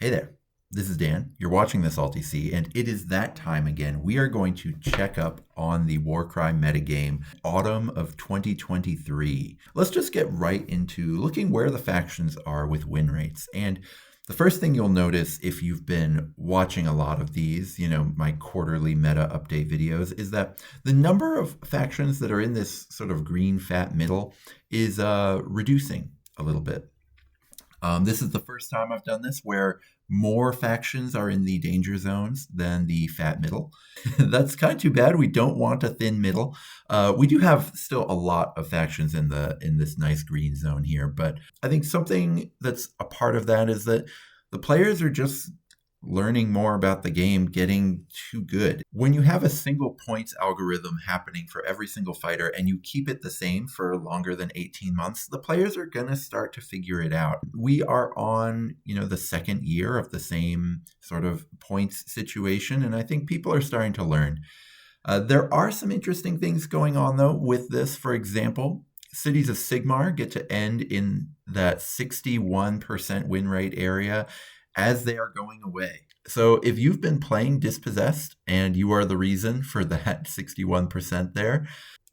Hey there, this is Dan. You're watching the Salty Sea, and it is that time again. We are going to check up on the Warcry metagame, Autumn of 2023. Let's just get right into looking where the factions are with win rates. And the first thing you'll notice if you've been watching a lot of these, my quarterly meta update videos, is that the number of factions that are in this sort of green fat middle is reducing a little bit. This is the first time I've done this where more factions are in the danger zones than the fat middle. That's kind of too bad. We don't want a thin middle. We do have still a lot of factions in this nice green zone here, but I think something that's a part of that is that the players are just learning more about the game, getting too good. When you have a single points algorithm happening for every single fighter and you keep it the same for longer than 18 months, the players are going to start to figure it out. We are on, the second year of the same sort of points situation, and I think people are starting to learn. There are some interesting things going on, though, with this. For example, Cities of Sigmar get to end in that 61% win rate area as they are going away. So if you've been playing Dispossessed and you are the reason for that 61% there,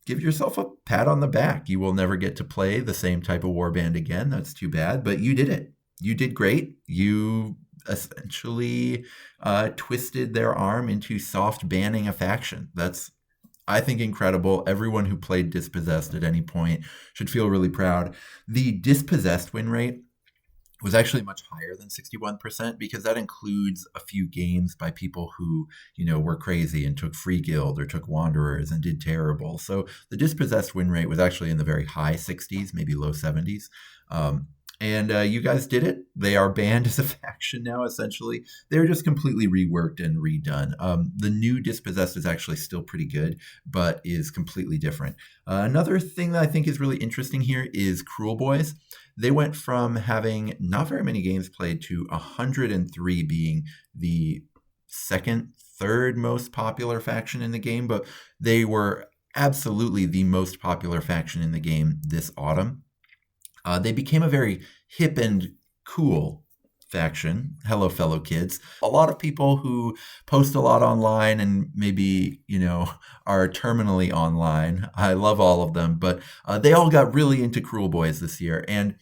give yourself a pat on the back. You will never get to play the same type of warband again. That's too bad, but you did it. You did great. You essentially twisted their arm into soft banning a faction. That's, I think, incredible. Everyone who played Dispossessed at any point should feel really proud. The Dispossessed win rate was actually much higher than 61% because that includes a few games by people who, were crazy and took Free Guild or took Wanderers and did terrible. So the Dispossessed win rate was actually in the very high 60s, maybe low 70s. And you guys did it. They are banned as a faction now, essentially. They're just completely reworked and redone. The new Dispossessed is actually still pretty good, but is completely different. Another thing that I think is really interesting here is Cruel Boys. They went from having not very many games played to 103 being the third most popular faction in the game, but they were absolutely the most popular faction in the game this autumn. They became a very hip and cool faction. Hello, fellow kids. A lot of people who post a lot online and maybe, are terminally online. I love all of them, but they all got really into Cruel Boys this year. And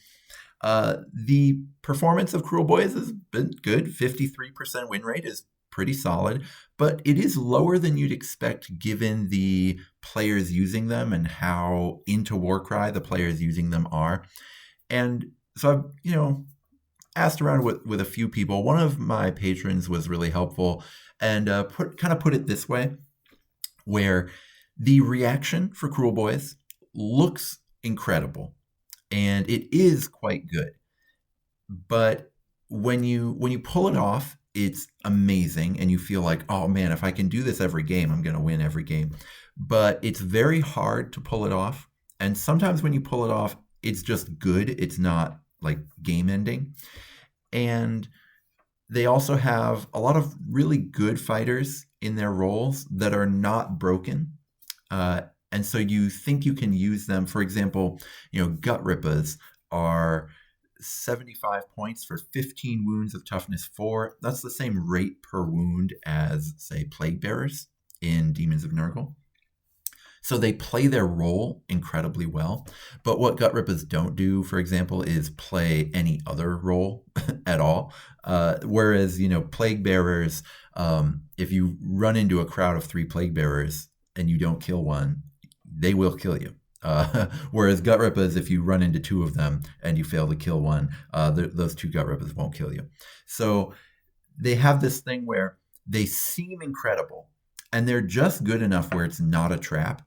the performance of Cruel Boys has been good. 53% win rate is pretty solid, but it is lower than you'd expect given the players using them and how into Warcry the players using them are. And so I've, asked around with a few people. One of my patrons was really helpful and put it this way, where the reaction for Cruel Boys looks incredible and it is quite good. But when you pull it off, it's amazing and you feel like, oh man, if I can do this every game, I'm going to win every game. But it's very hard to pull it off. And sometimes when you pull it off, it's just good. It's not like game ending. And they also have a lot of really good fighters in their roles that are not broken. And so you think you can use them. For example, Gut Rippers are 75 points for 15 wounds of toughness 4. That's the same rate per wound as, say, Plague Bearers in Demons of Nurgle. So they play their role incredibly well. But what Gut Rippers don't do, for example, is play any other role at all. Whereas, Plague Bearers, if you run into a crowd of 3 Plague Bearers and you don't kill one, they will kill you. Whereas Gut Rippers, if you run into 2 of them and you fail to kill one, those 2 Gut Rippers won't kill you. So they have this thing where they seem incredible and they're just good enough where it's not a trap,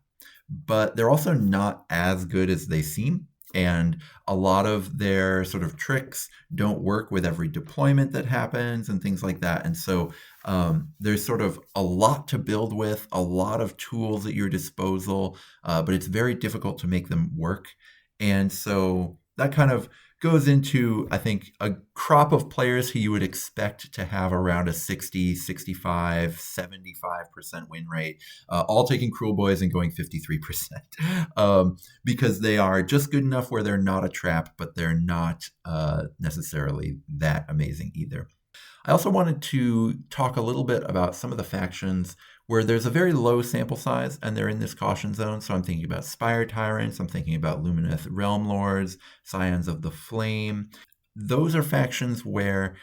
but they're also not as good as they seem. And a lot of their sort of tricks don't work with every deployment that happens and things like that. And so there's sort of a lot to build with, a lot of tools at your disposal, but it's very difficult to make them work. And so that kind of goes into, I think, a crop of players who you would expect to have around a 60, 65, 75% win rate, all taking Cruel Boys and going 53%, because they are just good enough where they're not a trap, but they're not necessarily that amazing either. I also wanted to talk a little bit about some of the factions where there's a very low sample size and they're in this caution zone. So I'm thinking about Spire Tyrants, I'm thinking about Lumineth Realm Lords, Scions of the Flame. Those are factions where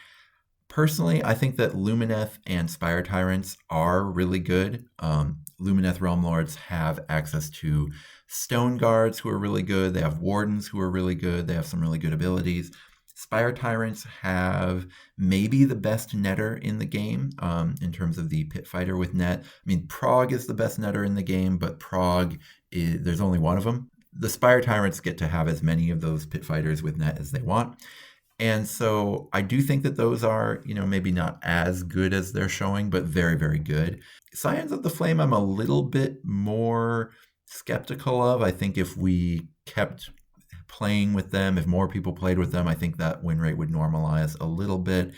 personally, I think that Lumineth and Spire Tyrants are really good. Lumineth Realm Lords have access to Stone Guards who are really good. They have Wardens who are really good. They have some really good abilities. Spire Tyrants have maybe the best netter in the game in terms of the pit fighter with net. I mean, Prague is the best netter in the game, but there's only one of them. The Spire Tyrants get to have as many of those pit fighters with net as they want. And so I do think that those are, maybe not as good as they're showing, but very, very good. Scions of the Flame, I'm a little bit more skeptical of. I think if we kept playing with them, if more people played with them, I think that win rate would normalize a little bit.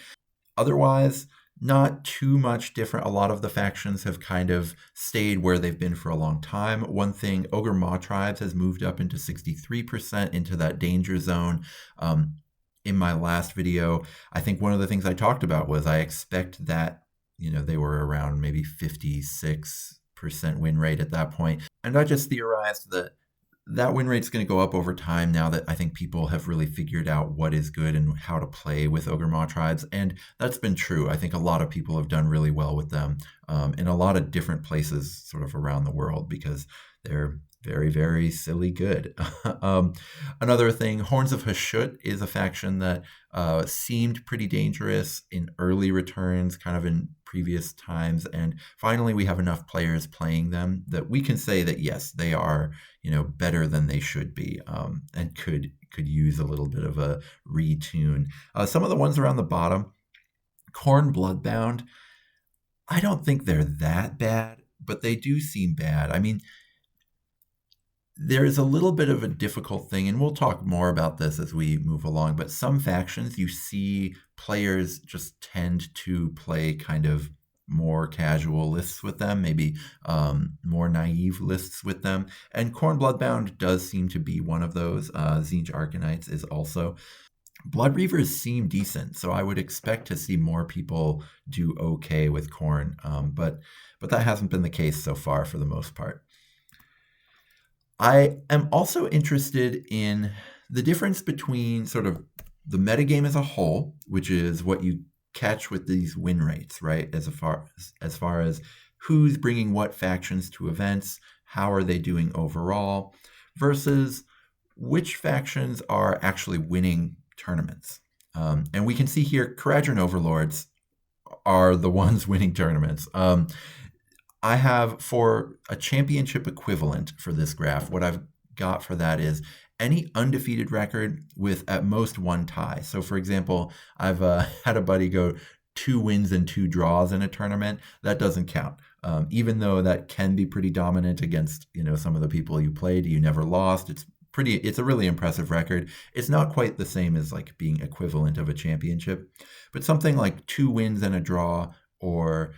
Otherwise, not too much different. A lot of the factions have kind of stayed where they've been for a long time. One thing, Ogre Maw Tribes has moved up into 63% into that danger zone. In my last video, I think one of the things I talked about was I expect that, they were around maybe 56% win rate at that point. And I just theorized that win rate's going to go up over time now that I think people have really figured out what is good and how to play with Ogre Maw Tribes. And that's been true. I think a lot of people have done really well with them in a lot of different places sort of around the world because they're very, very silly good. Another thing, Horns of Hashut is a faction that seemed pretty dangerous in early returns, kind of in previous times. And finally, we have enough players playing them that we can say that, yes, they are, better than they should be and could use a little bit of a retune. Some of the ones around the bottom, Khorne Bloodbound, I don't think they're that bad, but they do seem bad. I mean, there is a little bit of a difficult thing, and we'll talk more about this as we move along, but some factions you see players just tend to play kind of more casual lists with them, maybe more naive lists with them. And Khorne Bloodbound does seem to be one of those. Tzeentch Arcanites is also. Blood Reavers seem decent, so I would expect to see more people do okay with Khorne, but that hasn't been the case so far for the most part. I am also interested in the difference between sort of the metagame as a whole, which is what you catch with these win rates, right? As far as who's bringing what factions to events, how are they doing overall, versus which factions are actually winning tournaments. And we can see here, Kharadron Overlords are the ones winning tournaments. I have, for a championship equivalent for this graph, what I've got for that is any undefeated record with at most one tie. So, for example, I've had a buddy go 2 wins and 2 draws in a tournament. That doesn't count. Even though that can be pretty dominant against, some of the people you played, you never lost. It's a really impressive record. It's not quite the same as like being equivalent of a championship, but something like 2 wins and a draw, or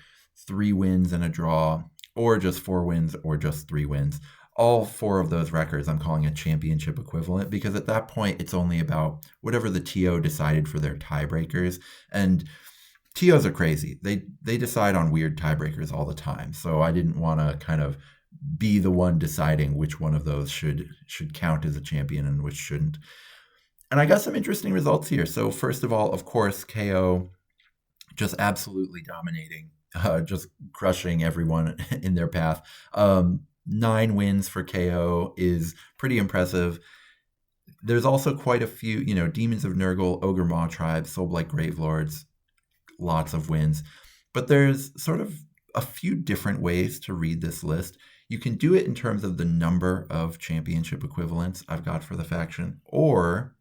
3 wins and a draw, or just 4 wins, or just 3 wins. All 4 of those records I'm calling a championship equivalent, because at that point it's only about whatever the TO decided for their tiebreakers. And TOs are crazy. They decide on weird tiebreakers all the time. So I didn't want to kind of be the one deciding which one of those should count as a champion and which shouldn't. And I got some interesting results here. So first of all, of course, KO just absolutely dominating. Just crushing everyone in their path. 9 wins for KO is pretty impressive. There's also quite a few, Demons of Nurgle, Ogre Maw Tribe, Soulblight Gravelords, lots of wins. But there's sort of a few different ways to read this list. You can do it in terms of the number of championship equivalents I've got for the faction, or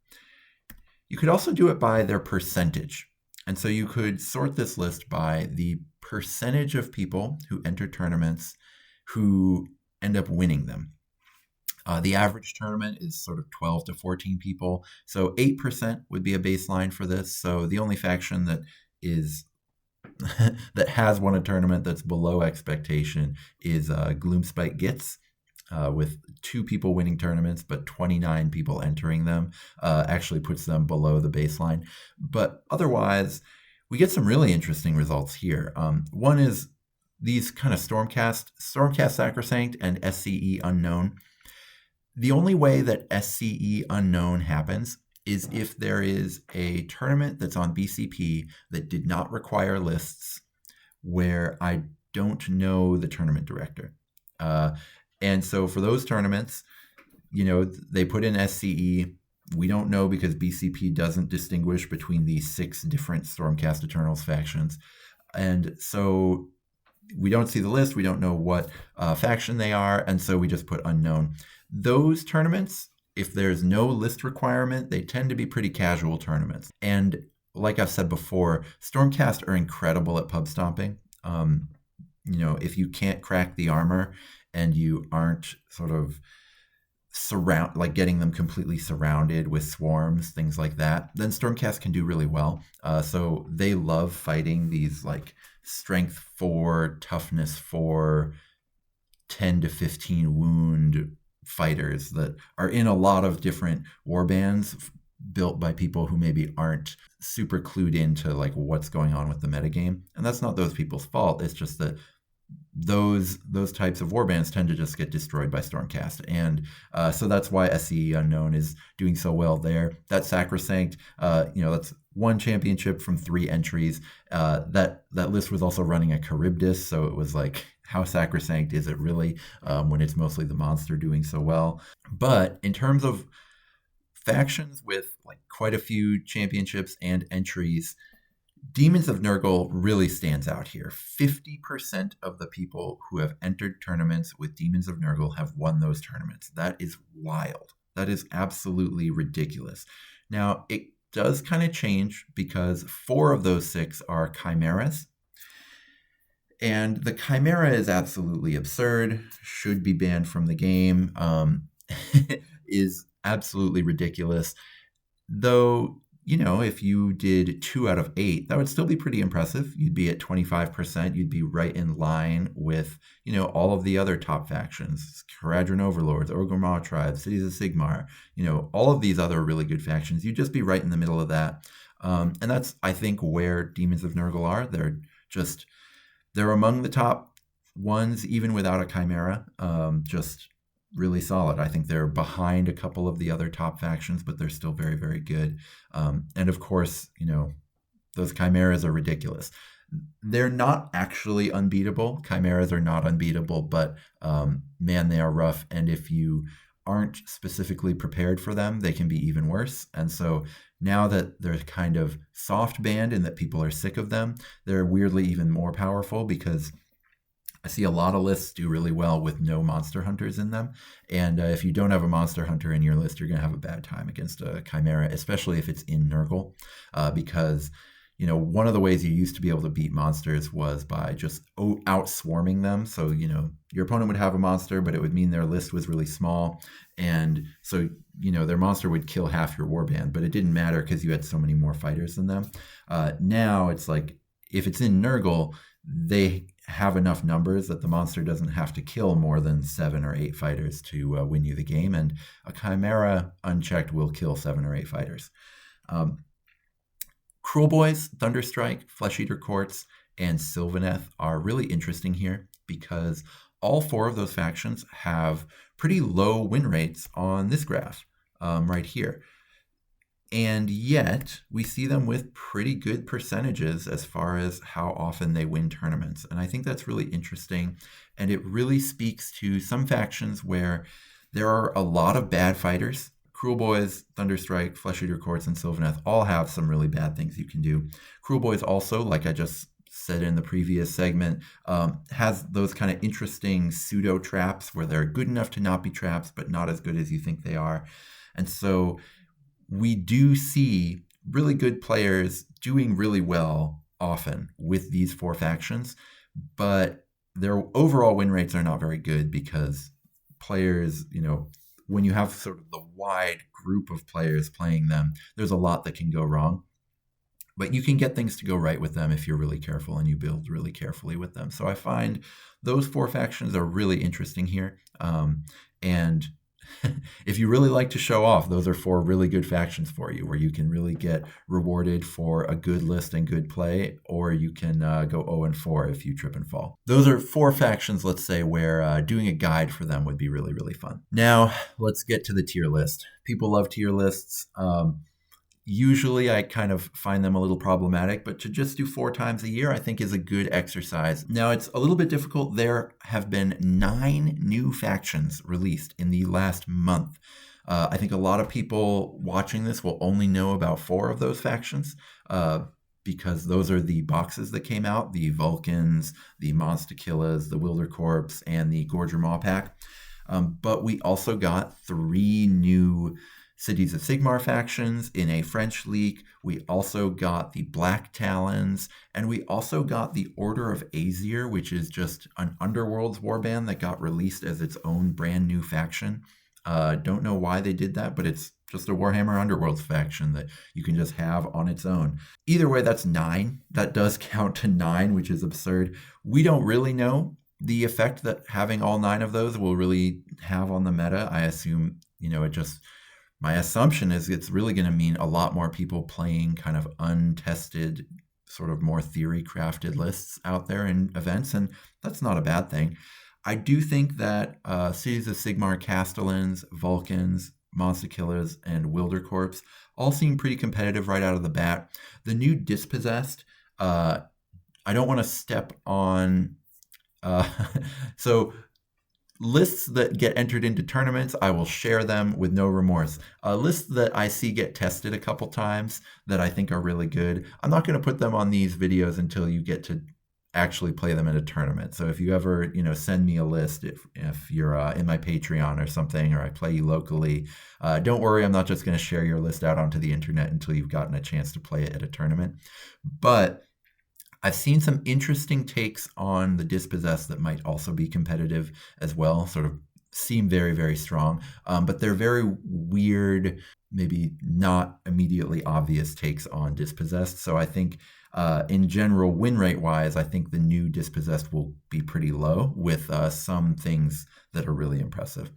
you could also do it by their percentage. And so you could sort this list by the percentage of people who enter tournaments who end up winning them. The average tournament is sort of 12 to 14 people. So 8% would be a baseline for this. So the only faction that is that has won a tournament that's below expectation is Gloomspite Gitz, with 2 people winning tournaments, but 29 people entering them, actually puts them below the baseline. But otherwise, we get some really interesting results here. One is these kind of Stormcast Sacrosanct and SCE Unknown. The only way that SCE Unknown happens is if there is a tournament that's on BCP that did not require lists where I don't know the tournament director. And so for those tournaments, they put in SCE. We don't know because BCP doesn't distinguish between the 6 different Stormcast Eternals factions. And so we don't see the list. We don't know what faction they are. And so we just put unknown. Those tournaments, if there's no list requirement, they tend to be pretty casual tournaments. And like I've said before, Stormcast are incredible at pub stomping. If you can't crack the armor and you aren't sort of getting them completely surrounded with swarms, things like that, then Stormcast can do really well. So they love fighting these like strength 4, toughness 4, 10 to 15 wound fighters that are in a lot of different war bands built by people who maybe aren't super clued into like what's going on with the metagame. And that's not those people's fault. It's just that those types of warbands tend to just get destroyed by Stormcast. And so that's why SCE Unknown is doing so well there. That Sacrosanct, that's 1 championship from 3 entries. That list was also running a Charybdis, so it was like, how sacrosanct is it really when it's mostly the monster doing so well? But in terms of factions with like quite a few championships and entries, Demons of Nurgle really stands out here. 50% of the people who have entered tournaments with Demons of Nurgle have won those tournaments. That is wild. That is absolutely ridiculous. Now, it does kind of change because 4 of those 6 are chimeras. And the chimera is absolutely absurd, should be banned from the game, is absolutely ridiculous. Though, if you did 2 out of 8, that would still be pretty impressive. You'd be at 25%. You'd be right in line with, all of the other top factions, Haradrim Overlords, Orgrimmar Tribes, Cities of Sigmar, all of these other really good factions. You'd just be right in the middle of that. And that's, I think, where Demons of Nurgle are. They're among the top ones, even without a chimera. Just really solid. I think they're behind a couple of the other top factions, but they're still very, very good. And of course, those chimeras are ridiculous. They're not actually unbeatable. Chimeras are not unbeatable, but man, they are rough. And if you aren't specifically prepared for them, they can be even worse. And so now that they're kind of soft banned and that people are sick of them, they're weirdly even more powerful because I see a lot of lists do really well with no monster hunters in them. And if you don't have a monster hunter in your list, you're going to have a bad time against a chimera, especially if it's in Nurgle, because one of the ways you used to be able to beat monsters was by just out-swarming them. So, your opponent would have a monster, but it would mean their list was really small. And so, their monster would kill half your warband, but it didn't matter because you had so many more fighters than them. Now it's like, if it's in Nurgle, they have enough numbers that the monster doesn't have to kill more than 7 or 8 fighters to win you the game. And a chimera unchecked will kill 7 or 8 fighters. Kruleboyz, Thunderstrike, Flesh Eater Courts, and Sylvaneth are really interesting here because all 4 of those factions have pretty low win rates on this graph right here. And yet we see them with pretty good percentages as far as how often they win tournaments. And I think that's really interesting. And it really speaks to some factions where there are a lot of bad fighters. Kruleboyz, Thunderstrike, Flesh Eater Courts, and Sylvaneth all have some really bad things you can do. Kruleboyz also, like I just said in the previous segment, has those kind of interesting pseudo traps where they're good enough to not be traps, but not as good as you think they are. And so we do see really good players doing really well often with these 4 factions, but their overall win rates are not very good because players, when you have sort of the wide group of players playing them, there's a lot that can go wrong. But you can get things to go right with them if you're really careful and you build really carefully with them. So I find those 4 factions are really interesting here. And if you really like to show off, those are 4 really good factions for you, where you can really get rewarded for a good list and good play, or you can go 0-4 if you trip and fall. Those are 4 factions, let's say, where doing a guide for them would be really, really fun. Now, let's get to the tier list. People love tier lists. Usually I kind of find them a little problematic, but to just do 4 times a year, I think is a good exercise. Now, it's a little bit difficult. There have been 9 new factions released in the last month. I think a lot of people watching this will only know about 4 of those factions, because those are the boxes that came out: the Vulcans, the Monster-Killas, the Wildercorps, and the Gorger Maw Pack. But we also got 3 new Cities of Sigmar factions in a French leak. We also got the Black Talons, and we also got the Order of Aesir, which is just an Underworlds warband that got released as its own brand new faction. Don't know why they did that, but it's just a Warhammer Underworlds faction that you can just have on its own. Either way, that's 9. That does count to 9, which is absurd. We don't really know the effect that having all 9 of those will really have on the meta. I assume, my assumption is it's really going to mean a lot more people playing kind of untested, sort of more theory-crafted lists out there in events, and that's not a bad thing. I do think that Cities of Sigmar Castellans, Vulcans, Monster-Killas, and Wildercorps all seem pretty competitive right out of the bat. The new Dispossessed, I don't want to step on... so lists that get entered into tournaments, I will share them with no remorse. Lists that I see get tested a couple times that I think are really good, I'm not going to put them on these videos until you get to actually play them in a tournament. So if you ever, send me a list, if you're in my Patreon or something, or I play you locally, don't worry, I'm not just going to share your list out onto the internet until you've gotten a chance to play it at a tournament. But I've seen some interesting takes on the Dispossessed that might also be competitive as well, sort of seem very, very strong, but they're very weird, maybe not immediately obvious takes on Dispossessed. So I think in general, win rate wise, I think the new Dispossessed will be pretty low, with some things that are really impressive.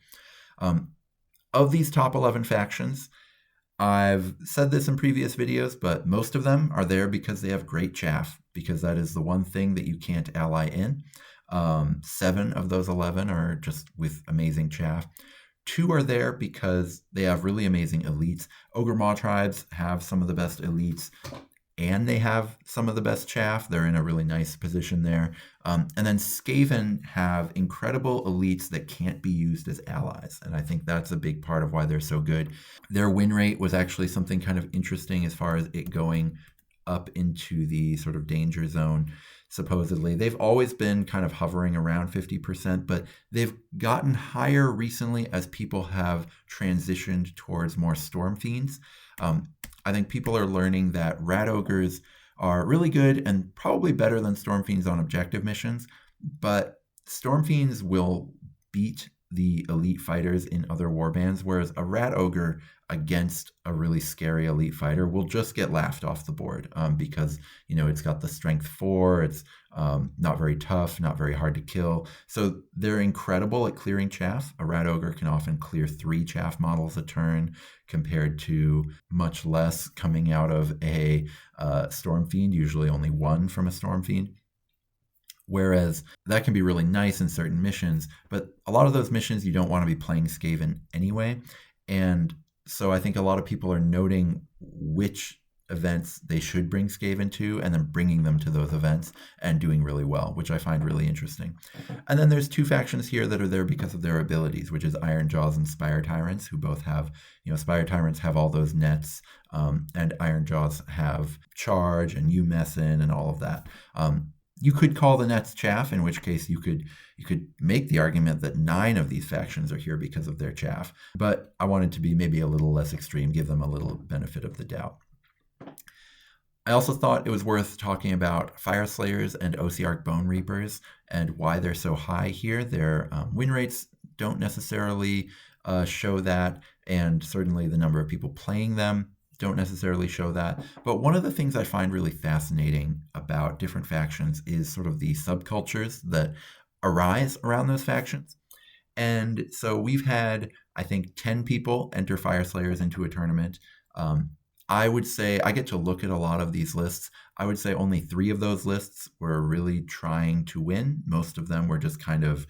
Of these top 11 factions, I've said this in previous videos, but most of them are there because they have great chaff, because that is the one thing that you can't ally in. 7 of those 11 are just with amazing chaff. 2 are there because they have really amazing elites. Ogre Maw tribes have some of the best elites, and they have some of the best chaff. They're in a really nice position there. And then Skaven have incredible elites that can't be used as allies, and I think that's a big part of why they're so good. Their win rate was actually something kind of interesting as far as it going up into the sort of danger zone. Supposedly, they've always been kind of hovering around 50%, but they've gotten higher recently as people have transitioned towards more Storm Fiends. I think people are learning that Rat Ogres are really good and probably better than Storm Fiends on objective missions, but Storm Fiends will beat the elite fighters in other warbands, whereas a Rat Ogre against a really scary elite fighter will just get laughed off the board, because it's got the strength 4, it's not very tough, not very hard to kill. So they're incredible at clearing chaff. A Rat Ogre can often clear 3 chaff models a turn, compared to much less coming out of a Storm Fiend, usually only 1 from a Storm Fiend. Whereas that can be really nice in certain missions, but a lot of those missions you don't want to be playing Skaven anyway. And so I think a lot of people are noting which events they should bring Skaven to, and then bringing them to those events and doing really well, which I find really interesting. And then there's 2 factions here that are there because of their abilities, which is Iron Jaws and Spire Tyrants, who both have, Spire Tyrants have all those nets, and Iron Jaws have charge and UMESN and all of that. You could call the nets chaff, in which case you could make the argument that 9 of these factions are here because of their chaff. But I wanted to be maybe a little less extreme, give them a little benefit of the doubt. I also thought it was worth talking about Fire Slayers and Ossiarch Bone Reapers and why they're so high here. Their win rates don't necessarily show that, and certainly the number of people playing them don't necessarily show that. But one of the things I find really fascinating about different factions is sort of the subcultures that arise around those factions. And so we've had I think 10 people enter Fire Slayers into a tournament. I would say I get to look at a lot of these lists. I would say only 3 of those lists were really trying to win. Most of them were just kind of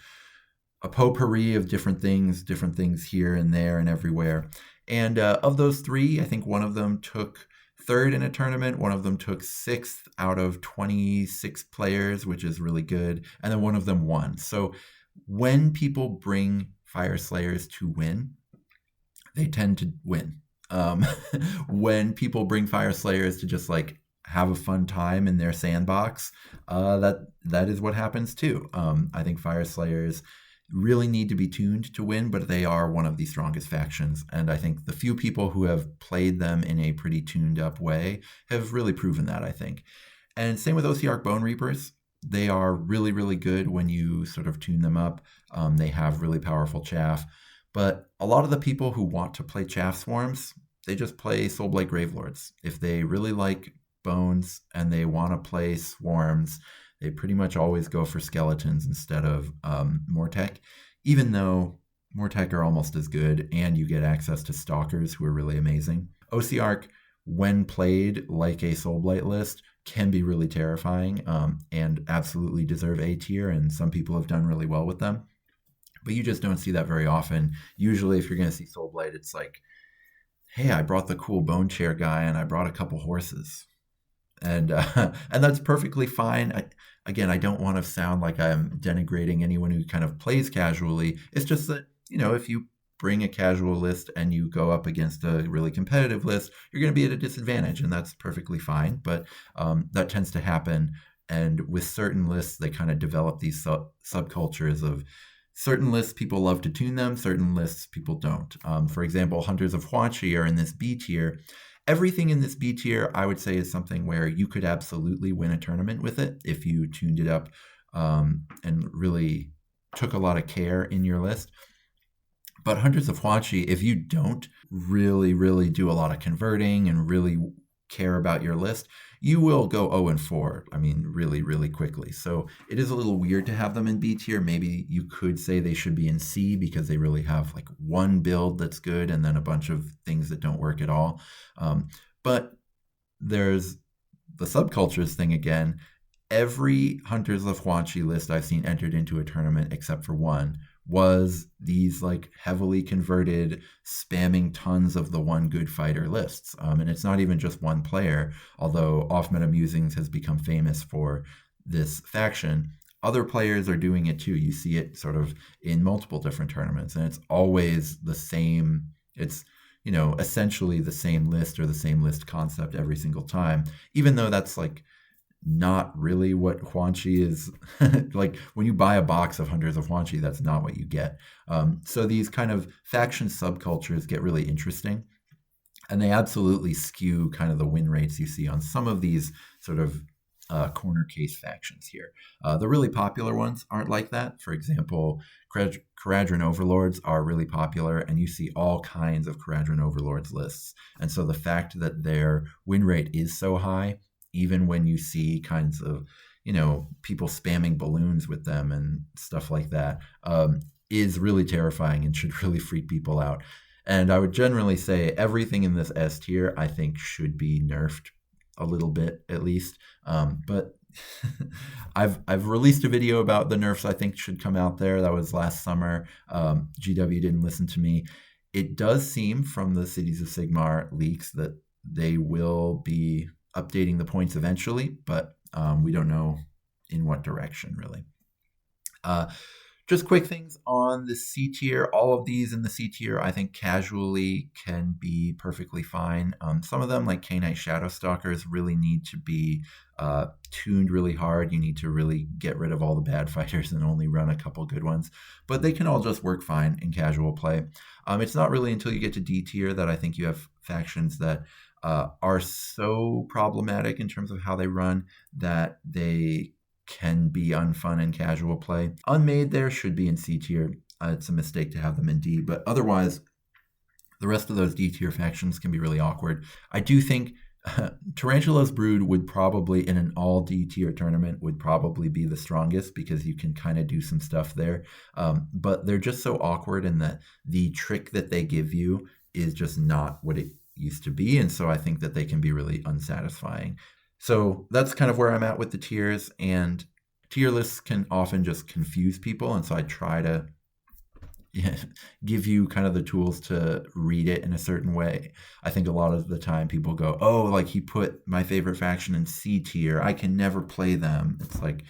a potpourri of different things here and there and everywhere. And of those 3, I think one of them took 3rd in a tournament. One of them took 6th out of 26 players, which is really good. And then one of them won. So when people bring Fire Slayers to win, they tend to win. When people bring Fire Slayers to just like have a fun time in their sandbox, that is what happens too. I think Fire Slayers really need to be tuned to win, but they are one of the strongest factions. And I think the few people who have played them in a pretty tuned up way have really proven that, I think. And same with OC Bone Reapers. They are really, really good when you sort of tune them up. They have really powerful chaff. But a lot of the people who want to play chaff swarms, they just play Soulblight Gravelords. If they really like bones and they want to play swarms, they pretty much always go for skeletons instead of Mortek, even though Mortek are almost as good and you get access to Stalkers who are really amazing. OC when played like a Soulblight list, can be really terrifying and absolutely deserve A tier, and some people have done really well with them. But you just don't see that very often. Usually if you're going to see Soulblight, it's like, hey, I brought the cool bone chair guy and I brought a couple horses. And that's perfectly fine. Again, I don't want to sound like I'm denigrating anyone who kind of plays casually. It's just that, if you bring a casual list and you go up against a really competitive list, you're going to be at a disadvantage, and that's perfectly fine. But that tends to happen. And with certain lists, they kind of develop these subcultures of certain lists, people love to tune them. Certain lists, people don't. For example, Hunters of Huanchi are in this B tier. Everything in this B tier, I would say, is something where you could absolutely win a tournament with it if you tuned it up and really took a lot of care in your list. But Hunters of Huanchi, if you don't really, really do a lot of converting and really care about your list, you will go 0-4, really, really quickly. So it is a little weird to have them in B tier. Maybe you could say they should be in C because they really have like one build that's good and then a bunch of things that don't work at all. But there's the subcultures thing again. Every Hunters of Huanchi list I've seen entered into a tournament except for one was these like heavily converted, spamming tons of the one good fighter lists. And it's not even just one player, although Off Meta Musings has become famous for this faction. Other players are doing it too. You see it sort of in multiple different tournaments, and it's always the same. It's, essentially the same list or the same list concept every single time, even though that's like not really what Huanchi is. Like when you buy a box of Hunters of Huanchi, that's not what you get. So these kind of faction subcultures get really interesting, and they absolutely skew kind of the win rates you see on some of these sort of corner case factions here. The really popular ones aren't like that. For example, Caradron Overlords are really popular, and you see all kinds of Caradron Overlords lists. And so the fact that their win rate is so high, even when you see kinds of, people spamming balloons with them and stuff like that, is really terrifying and should really freak people out. And I would generally say everything in this S tier, I think, should be nerfed a little bit at least. But I've released a video about the nerfs I think should come out there. That was last summer. GW didn't listen to me. It does seem from the Cities of Sigmar leaks that they will be updating the points eventually, but we don't know in what direction really. Just quick things on the C tier. All of these in the C tier, I think casually can be perfectly fine. Some of them, like K-Knight Shadow Stalkers, really need to be tuned really hard. You need to really get rid of all the bad fighters and only run a couple good ones. But they can all just work fine in casual play. It's not really until you get to D tier that I think you have factions that are so problematic in terms of how they run that they can be unfun in casual play. Unmade there should be in C tier. It's a mistake to have them in D, but otherwise, the rest of those D tier factions can be really awkward. I do think Tarantula's Brood would probably, in an all D tier tournament, would probably be the strongest because you can kind of do some stuff there. But they're just so awkward in that the trick that they give you is just not what it used to be. And so I think that they can be really unsatisfying. So that's kind of where I'm at with the tiers. And tier lists can often just confuse people. And so I try to give you kind of the tools to read it in a certain way. I think a lot of the time people go, oh, like he put my favorite faction in C tier. I can never play them. It's like,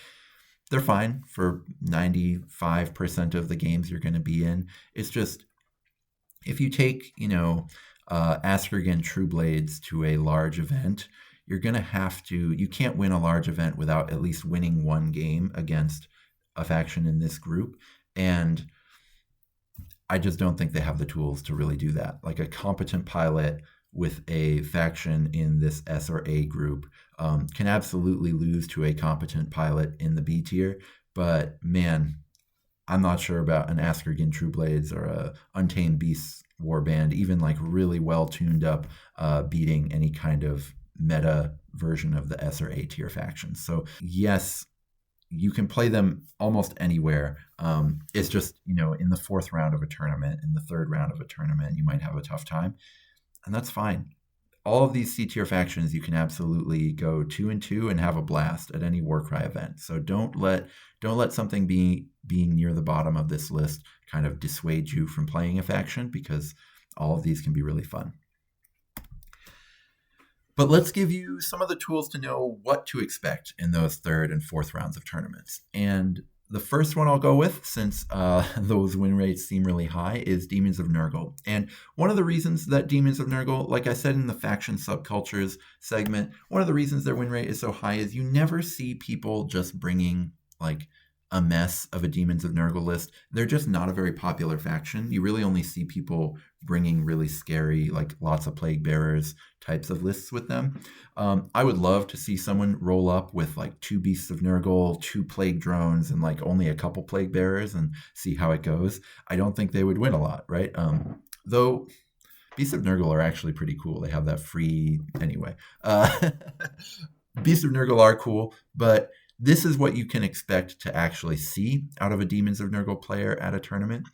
they're fine for 95% of the games you're going to be in. It's just, if you take, Askergan True Blades to a large event, you're going to have to, you can't win a large event without at least winning one game against a faction in this group. And I just don't think they have the tools to really do that. Like a competent pilot with a faction in this S or A group can absolutely lose to a competent pilot in the B tier. But man, I'm not sure about an Askergan True Blades or a Untamed Beasts Warband, even like really well tuned up, beating any kind of meta version of the S or A tier factions. So yes, you can play them almost anywhere. It's just, in the fourth round of a tournament, in the third round of a tournament, you might have a tough time, and that's fine. All of these C tier factions, you can absolutely go 2-2 and have a blast at any Warcry event. So don't let something being near the bottom of this list kind of dissuade you from playing a faction, because all of these can be really fun. But let's give you some of the tools to know what to expect in those third and fourth rounds of tournaments. And the first one I'll go with, since those win rates seem really high, is Demons of Nurgle. And one of the reasons that Demons of Nurgle, like I said in the faction subcultures segment, one of the reasons their win rate is so high is you never see people just bringing like a mess of a Demons of Nurgle list. They're just not a very popular faction. You really only see people bringing really scary, like lots of Plague Bearers types of lists with them. I would love to see someone roll up with like 2 Beasts of Nurgle, 2 Plague Drones, and like only a couple Plague Bearers and see how it goes. I don't think they would win a lot, right? Though Beasts of Nurgle are actually pretty cool. They have that free, anyway. Beasts of Nurgle are cool, but this is what you can expect to actually see out of a Demons of Nurgle player at a tournament.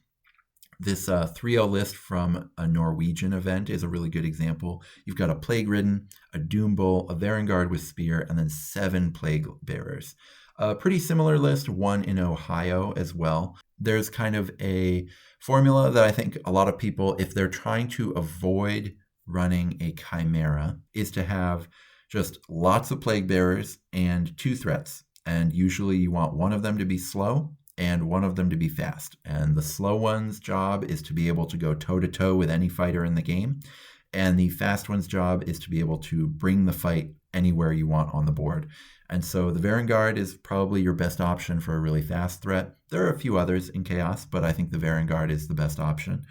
This 3L list from a Norwegian event is a really good example. You've got a Plague Ridden, a Doom Bull, a Varangard with Spear, and then 7 Plague Bearers. A pretty similar list, one in Ohio as well. There's kind of a formula that I think a lot of people, if they're trying to avoid running a Chimera, is to have just lots of Plague Bearers and 2 threats. And usually you want one of them to be slow and one of them to be fast. And the slow one's job is to be able to go toe-to-toe with any fighter in the game. And the fast one's job is to be able to bring the fight anywhere you want on the board. And so the Varangard is probably your best option for a really fast threat. There are a few others in Chaos, but I think the Varangard is the best option.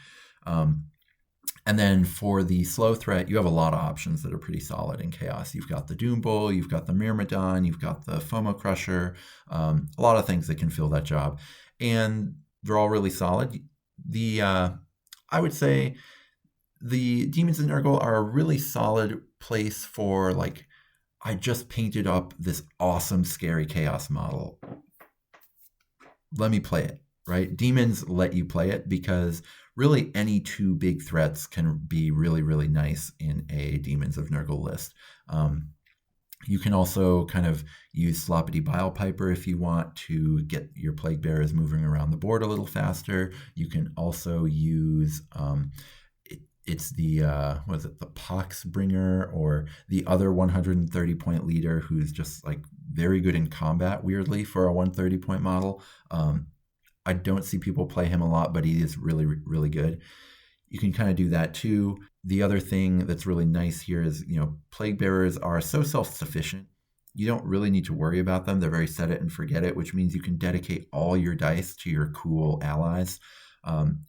And then for the slow threat, you have a lot of options that are pretty solid in Chaos. You've got the Doom Bull, you've got the Myrmidon, you've got the FOMO Crusher, a lot of things that can fill that job. And they're all really solid. I would say the Demons of Nurgle are a really solid place for, like, I just painted up this awesome, scary Chaos model. Let me play it, right? Demons let you play it because really any 2 big threats can be really, really nice in a Demons of Nurgle list. You can also kind of use Sloppity Bilepiper if you want to get your Plague Bearers moving around the board a little faster. You can also use, it's the, the Poxbringer, or the other 130-point leader who's just like very good in combat, weirdly, for a 130-point model. I don't see people play him a lot, but he is really, really good. You can kind of do that too. The other thing that's really nice here is, Plague Bearers are so self-sufficient. You don't really need to worry about them. They're very set it and forget it, which means you can dedicate all your dice to your cool allies,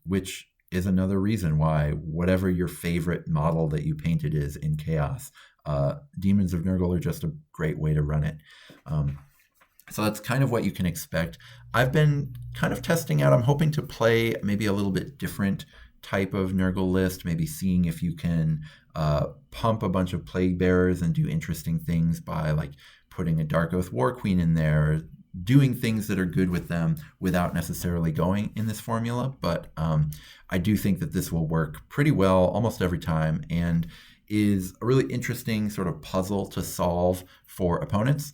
which is another reason why whatever your favorite model that you painted is in Chaos, Demons of Nurgle are just a great way to run it. So that's kind of what you can expect. I've been kind of testing out. I'm hoping to play maybe a little bit different type of Nurgle list, maybe seeing if you can pump a bunch of Plague Bearers and do interesting things by like putting a Dark Oath War Queen in there, or doing things that are good with them without necessarily going in this formula. But I do think that this will work pretty well almost every time, and is a really interesting sort of puzzle to solve for opponents.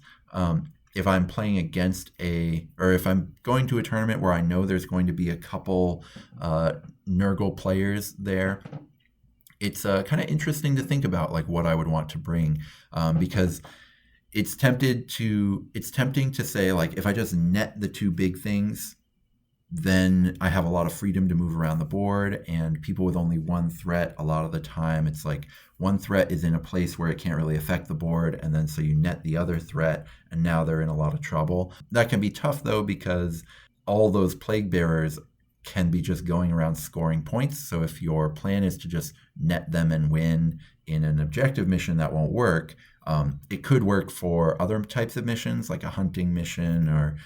If I'm playing against or if I'm going to a tournament where I know there's going to be a couple Nurgle players there, it's kind of interesting to think about like what I would want to bring, because it's tempting to say, like, if I just net the two big things, then I have a lot of freedom to move around the board, and people with only one threat, a lot of the time, it's like one threat is in a place where it can't really affect the board, and then so you net the other threat, and now they're in a lot of trouble. That can be tough, though, because all those Plague Bearers can be just going around scoring points. So if your plan is to just net them and win in an objective mission, that won't work. It could work for other types of missions, like a hunting mission, or,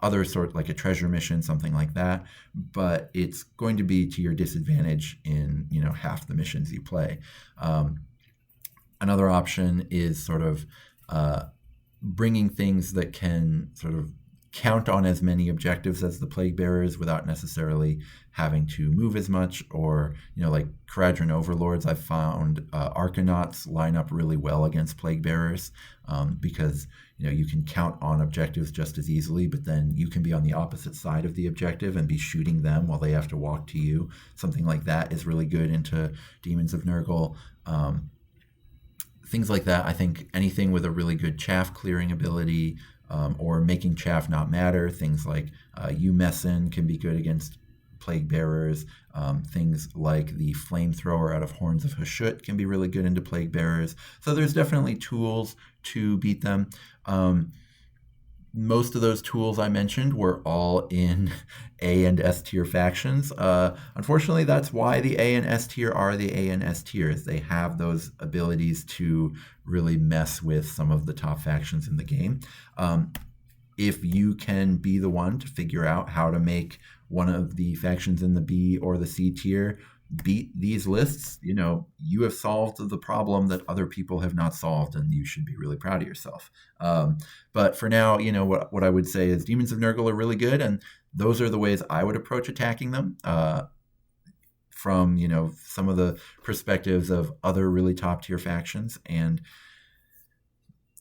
other sort, like a treasure mission, something like that. But it's going to be to your disadvantage in, half the missions you play. Another option is sort of bringing things that can sort of count on as many objectives as the Plague Bearers without necessarily having to move as much, or, like Kharadron Overlords, I've found Arcanauts line up really well against Plague Bearers, because, you can count on objectives just as easily, but then you can be on the opposite side of the objective and be shooting them while they have to walk to you. Something like that is really good into Demons of Nurgle. Things like that. I think anything with a really good chaff clearing ability, or making chaff not matter. Things like Umessin can be good against Plague Bearers. Things like the Flamethrower out of Horns of Hashut can be really good into Plague Bearers. So there's definitely tools to beat them. Most of those tools I mentioned were all in A and S tier factions. Unfortunately, that's why the A and S tier are the A and S tiers. They have those abilities to really mess with some of the top factions in the game. If you can be the one to figure out how to make one of the factions in the B or the C tier beat these lists, you have solved the problem that other people have not solved, and you should be really proud of yourself. But for now, what I would say is Demons of Nurgle are really good, and those are the ways I would approach attacking them, from, some of the perspectives of other really top tier factions. And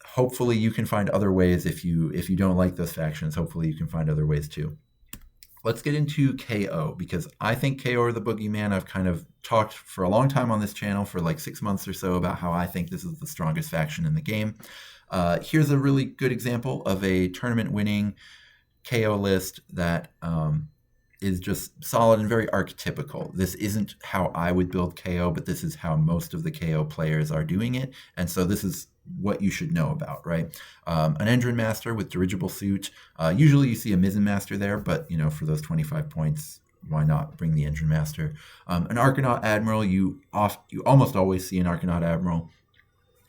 hopefully you can find other ways. If you don't like those factions, hopefully you can find other ways too. Let's get into KO, because I think KO are the boogeyman. I've kind of talked for a long time on this channel, for like 6 months or so, about how I think this is the strongest faction in the game. Here's a really good example of a tournament-winning KO list that is just solid and very archetypical. This isn't how I would build KO, but this is how most of the KO players are doing it. And so this is what you should know about, right? An Engine Master with Dirigible Suit. Usually you see a Mizzen Master there, but, for those 25 points, why not bring the Engine Master? An Arcanaut Admiral, you almost always see an Arcanaut Admiral.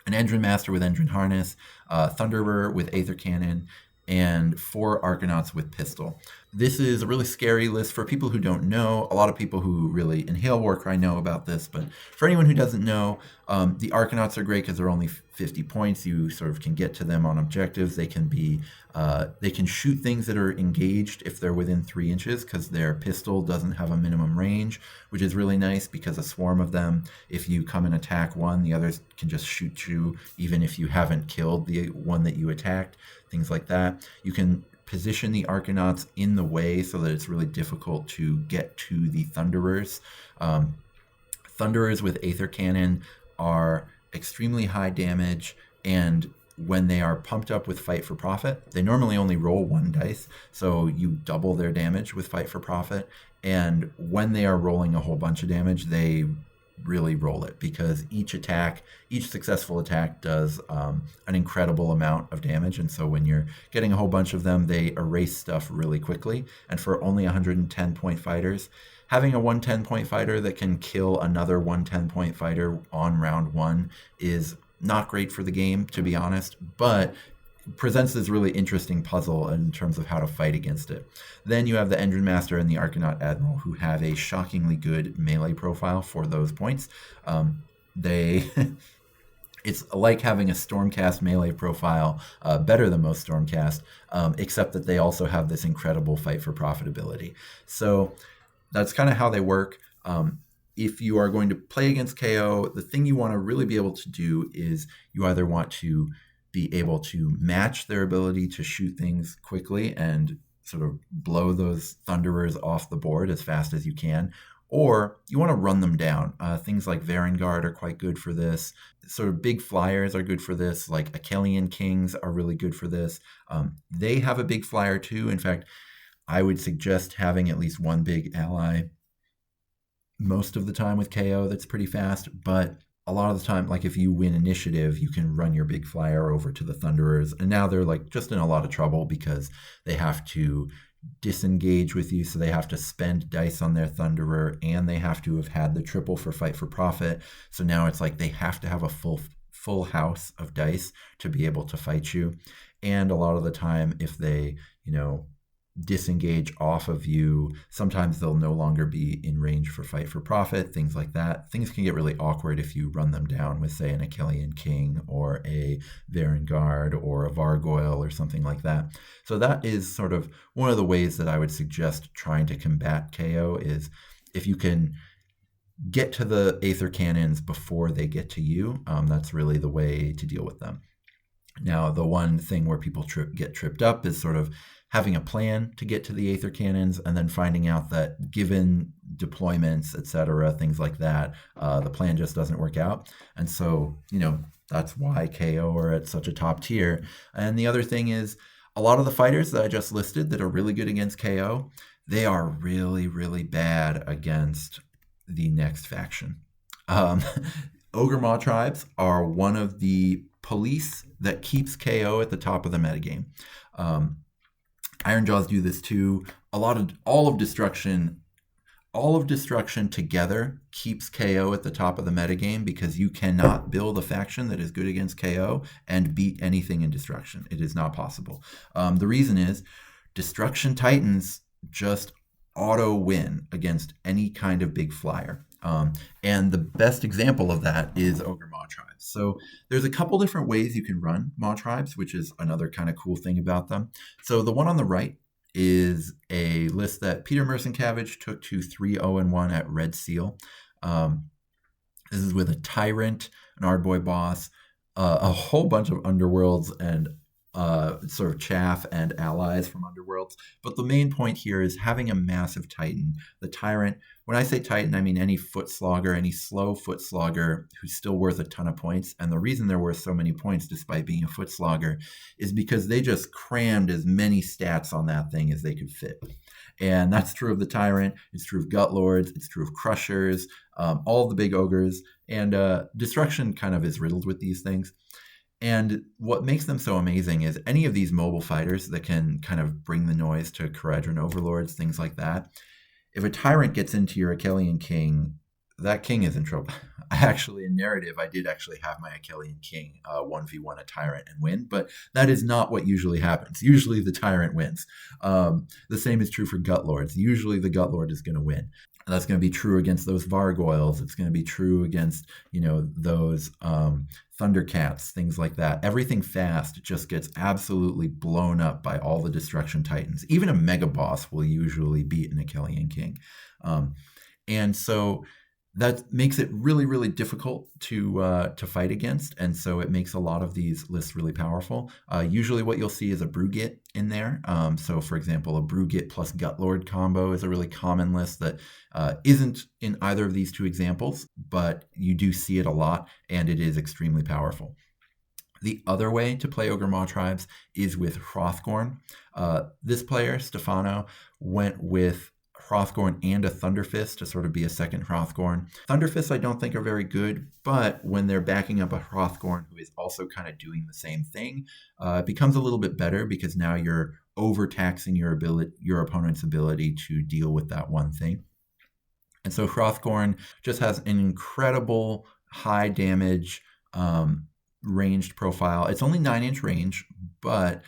An Engine Master with Engine Harness, Thunderer with Aether Cannon, and 4 Arcanauts with Pistol. This is a really scary list for people who don't know. A lot of people who really inhale Warcry know about this, but for anyone who doesn't know, the Arcanauts are great because they're only 50 points. You sort of can get to them on objectives. They can shoot things that are engaged if they're within 3 inches, because their pistol doesn't have a minimum range, which is really nice because a swarm of them, if you come and attack one, the others can just shoot you even if you haven't killed the one that you attacked, things like that. You can position the Arcanauts in the way so that it's really difficult to get to the Thunderers. Thunderers with Aether Cannon are extremely high damage, and when they are pumped up with Fight for Profit, they normally only roll 1 dice, so you double their damage with Fight for Profit. And when they are rolling a whole bunch of damage, they really roll it, because each successful attack does an incredible amount of damage. And so when you're getting a whole bunch of them, they erase stuff really quickly. And for only 110 point fighters, having a 110 point fighter that can kill another 110 point fighter on round 1 is not great for the game, to be honest. But presents this really interesting puzzle in terms of how to fight against it. Then you have the Engine Master and the Arcanaut Admiral, who have a shockingly good melee profile for those points. They it's like having a Stormcast melee profile, better than most Stormcast, except that they also have this incredible fight for profitability. So that's kind of how they work. If you are going to play against KO, the thing you want to really be able to do is you either want to be able to match their ability to shoot things quickly and sort of blow those Thunderers off the board as fast as you can, or you want to run them down. Things like Varengard are quite good for this. Sort of big flyers are good for this, like Achillean Kings are really good for this. They have a big flyer too. In fact, I would suggest having at least one big ally most of the time with KO that's pretty fast, but a lot of the time, like if you win initiative, you can run your big flyer over to the Thunderers, and now they're like just in a lot of trouble because they have to disengage with you, so they have to spend dice on their Thunderer, and they have to have had the triple for fight for profit. So now it's like they have to have a full house of dice to be able to fight you. And a lot of the time, if they, disengage off of you, sometimes they'll no longer be in range for fight for profit, things like that. Things can get really awkward if you run them down with, say, an Achillean King or a Varengard or a Vargoyle or something like that. So that is sort of one of the ways that I would suggest trying to combat KO is if you can get to the Aether Cannons before they get to you, that's really the way to deal with them. Now, the one thing where people get tripped up is sort of having a plan to get to the Aether Cannons and then finding out that given deployments, etc., things like that, the plan just doesn't work out. And so, that's why KO are at such a top tier. And the other thing is a lot of the fighters that I just listed that are really good against KO, they are really, really bad against the next faction. Ogre Maw tribes are one of the police that keeps KO at the top of the metagame. Ironjaws do this too. All of destruction together keeps KO at the top of the metagame because you cannot build a faction that is good against KO and beat anything in destruction. It is not possible. The reason is destruction titans just auto win against any kind of big flyer. And the best example of that is Ogre Maw tribes. So there's a couple different ways you can run Maw tribes, which is another kind of cool thing about them. So the one on the right is a list that Peter Mercencavage took to 3-0-1 at Red Seal. This is with a Tyrant, an Ardboy boss, a whole bunch of Underworlds and sort of chaff and allies from Underworlds. But the main point here is having a massive Titan. The Tyrant, when I say Titan, I mean any foot slogger, any slow foot slogger who's still worth a ton of points. And the reason they're worth so many points despite being a foot slogger is because they just crammed as many stats on that thing as they could fit. And that's true of the Tyrant, it's true of Gutlords, it's true of Crushers, all of the big ogres, and Destruction kind of is riddled with these things. And what makes them so amazing is any of these mobile fighters that can kind of bring the noise to Kharadron Overlords, things like that. If a Tyrant gets into your Achillean King, that king is in trouble. In narrative, I did actually have my Achillean King 1v1 a Tyrant and win, but that is not what usually happens. Usually the Tyrant wins. The same is true for Gutlords. Usually the Gutlord is going to win. And that's going to be true against those Vargoyles. It's going to be true against, those Thundercats, things like that. Everything fast just gets absolutely blown up by all the Destruction Titans. Even a Mega Boss will usually beat an Achillean King. And so that makes it really, really difficult to fight against, and so it makes a lot of these lists really powerful. Usually what you'll see is a Brugit in there. So, for example, a Brugit plus Gutlord combo is a really common list that isn't in either of these two examples, but you do see it a lot, and it is extremely powerful. The other way to play Ogre Maw tribes is with Hrothgorn. This player, Stefano, went with Hrothgorn and a Thunderfist to sort of be a second Hrothgorn. Thunderfists I don't think are very good, but when they're backing up a Hrothgorn who is also kind of doing the same thing, it becomes a little bit better because now you're overtaxing your opponent's ability to deal with that one thing. And so Hrothgorn just has an incredible high damage ranged profile. It's only 9-inch range, but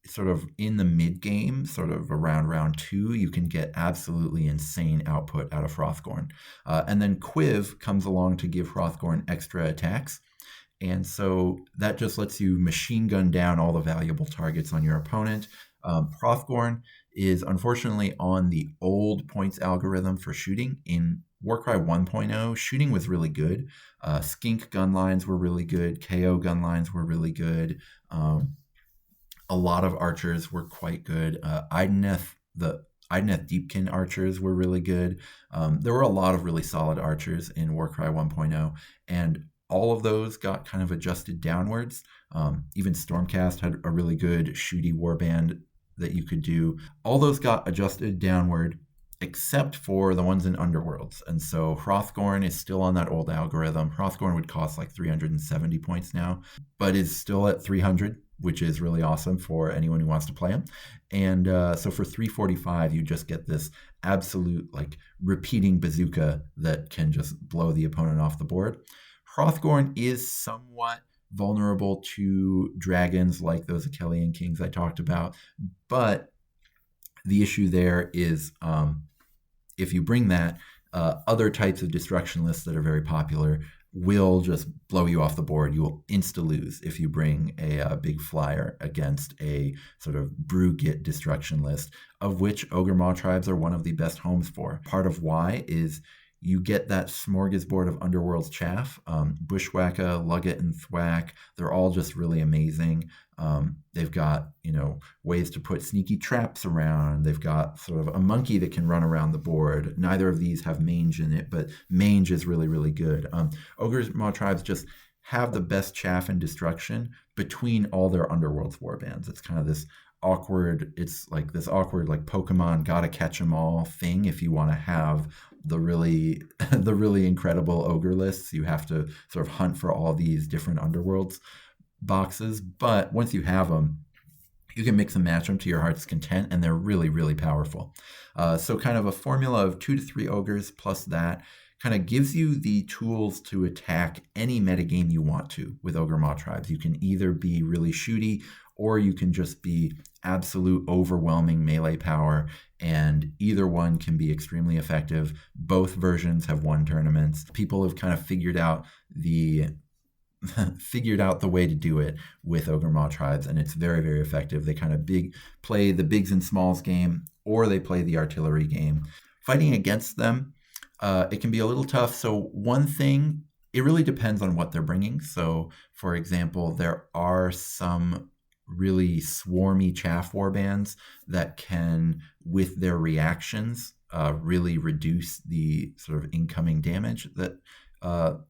sort of in the mid game, sort of around round 2, you can get absolutely insane output out of Hrothgorn. And then Quiv comes along to give Hrothgorn extra attacks. And so that just lets you machine gun down all the valuable targets on your opponent. Hrothgorn is unfortunately on the old points algorithm for shooting. In Warcry 1.0, shooting was really good. Skink gun lines were really good. KO gun lines were really good. A lot of archers were quite good. The Ideneth Deepkin archers were really good. There were a lot of really solid archers in Warcry 1.0, and all of those got kind of adjusted downwards. Even Stormcast had a really good shooty warband that you could do. All those got adjusted downward, except for the ones in Underworlds. And so Hrothgorn is still on that old algorithm. Hrothgorn would cost like 370 points now, but is still at 300, which is really awesome for anyone who wants to play him. And so for 345, you just get this absolute like repeating bazooka that can just blow the opponent off the board. Hrothgorn is somewhat vulnerable to dragons like those Achillean kings I talked about, but the issue there is if you bring that, other types of destruction lists that are very popular will just blow you off the board. You will insta-lose if you bring a big flyer against a sort of Brugit destruction list, of which Ogre Maw tribes are one of the best homes for. Part of why is you get that smorgasbord of Underworld's chaff. Bushwhacka, Lugget, and Thwack, they're all just really amazing. They've got, ways to put sneaky traps around. They've got sort of a monkey that can run around the board. Neither of these have mange in it, but mange is really, really good. Ogre Maw tribes just have the best chaff and destruction between all their Underworld's warbands. It's kind of this awkward, like Pokemon gotta catch 'em all thing. If you want to have the really incredible ogre lists, you have to sort of hunt for all these different Underworlds boxes. But once you have them, you can mix and match them to your heart's content, and they're really, really powerful. So kind of a formula of 2 to 3 ogres plus that kind of gives you the tools to attack any metagame you want to with Ogre Maw tribes. You can either be really shooty, or you can just be absolute overwhelming melee power, and either one can be extremely effective. Both versions have won tournaments. People have kind of figured out the way to do it with Ogre Maw tribes, and it's very, very effective. They kind of play the bigs and smalls game, or they play the artillery game. Fighting against them, it can be a little tough. So one thing, it really depends on what they're bringing. So for example, there are some really swarmy chaff warbands that can, with their reactions, really reduce the sort of incoming damage that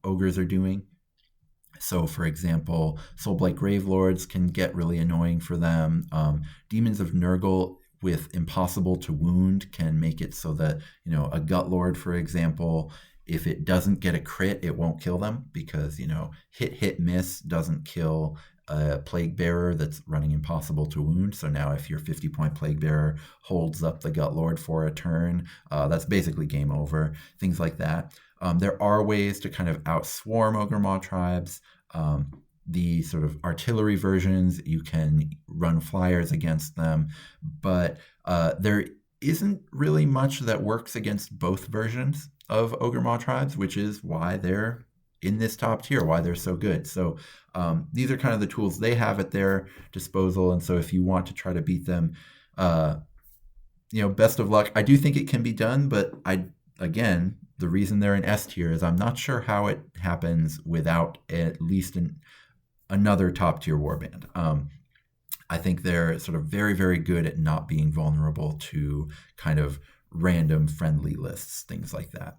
ogres are doing. So, for example, Soulblight Gravelords can get really annoying for them. Demons of Nurgle with Impossible to Wound can make it so that, a Gutlord, for example, if it doesn't get a crit, it won't kill them because, hit, miss doesn't kill a Plague Bearer that's running Impossible to Wound. So now if your 50-point Plague Bearer holds up the Gutlord for a turn, that's basically game over, things like that. There are ways to kind of outswarm Ogre Maw tribes. The sort of artillery versions, you can run flyers against them, but there isn't really much that works against both versions of Ogre Maw tribes, which is why they're in this top tier, why they're so good. So these are kind of the tools they have at their disposal, and so if you want to try to beat them, best of luck. I do think it can be done, but again, the reason they're in S tier is I'm not sure how it happens without at least another top tier warband. I think they're sort of very, very good at not being vulnerable to kind of random friendly lists, things like that.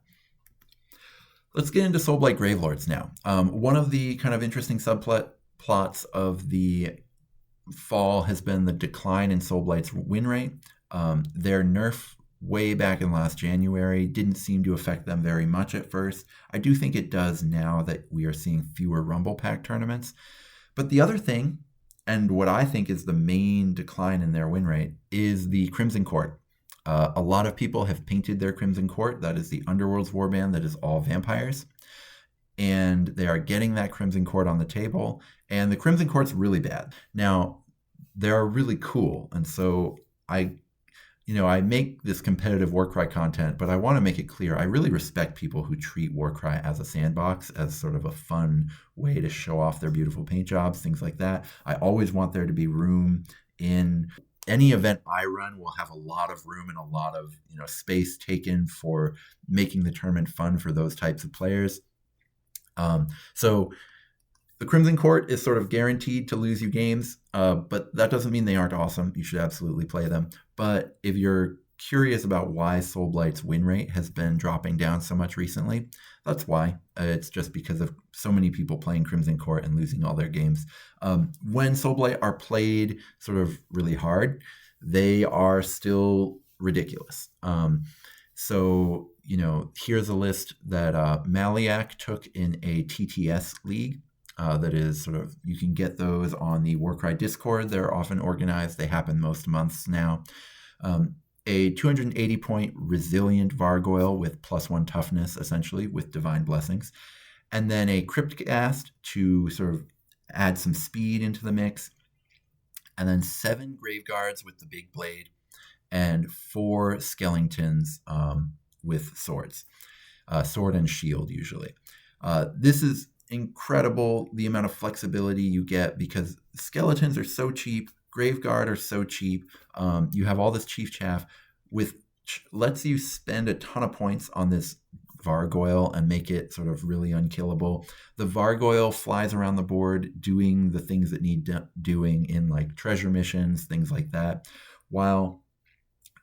Let's get into Soulblight Gravelords now. One of the kind of interesting subplots of the fall has been the decline in Soulblight's win rate. Their nerf way back in last January didn't seem to affect them very much at first. I do think it does now that we are seeing fewer Rumble Pack tournaments. But the other thing, and what I think is the main decline in their win rate, is the Crimson Court. A lot of people have painted their Crimson Court. That is the Underworld's warband that is all vampires. and they are getting that Crimson Court on the table, and the Crimson Court's really bad. Now, they're really cool, and so I make this competitive Warcry content, but I want to make it clear I really respect people who treat Warcry as a sandbox, as sort of a fun way to show off their beautiful paint jobs, things like that. I always want there to be room in any event I run. Will have a lot of room and a lot of space taken for making the tournament fun for those types of players. So the Crimson Court is sort of guaranteed to lose you games, but that doesn't mean they aren't awesome. You should absolutely play them. But if you're curious about why Soulblight's win rate has been dropping down so much recently, that's why. It's just because of so many people playing Crimson Court and losing all their games. When Soulblight are played sort of really hard, they are still ridiculous. So here's a list that Maliak took in a TTS league. That is sort of, you can get those on the Warcry Discord. They're often organized. They happen most months now. A 280-point resilient Vargoyle with +1 toughness, essentially, with divine blessings. And then a Cryptghast to sort of add some speed into the mix. And then 7 Graveguards with the big blade. And 4 Skellingtons with swords. Sword and shield, usually. This is incredible, the amount of flexibility you get, because skeletons are so cheap, Graveguard are so cheap. You have all this chief chaff, which lets you spend a ton of points on this Vargoyle and make it sort of really unkillable. The Vargoyle flies around the board doing the things that need doing in like treasure missions, things like that, while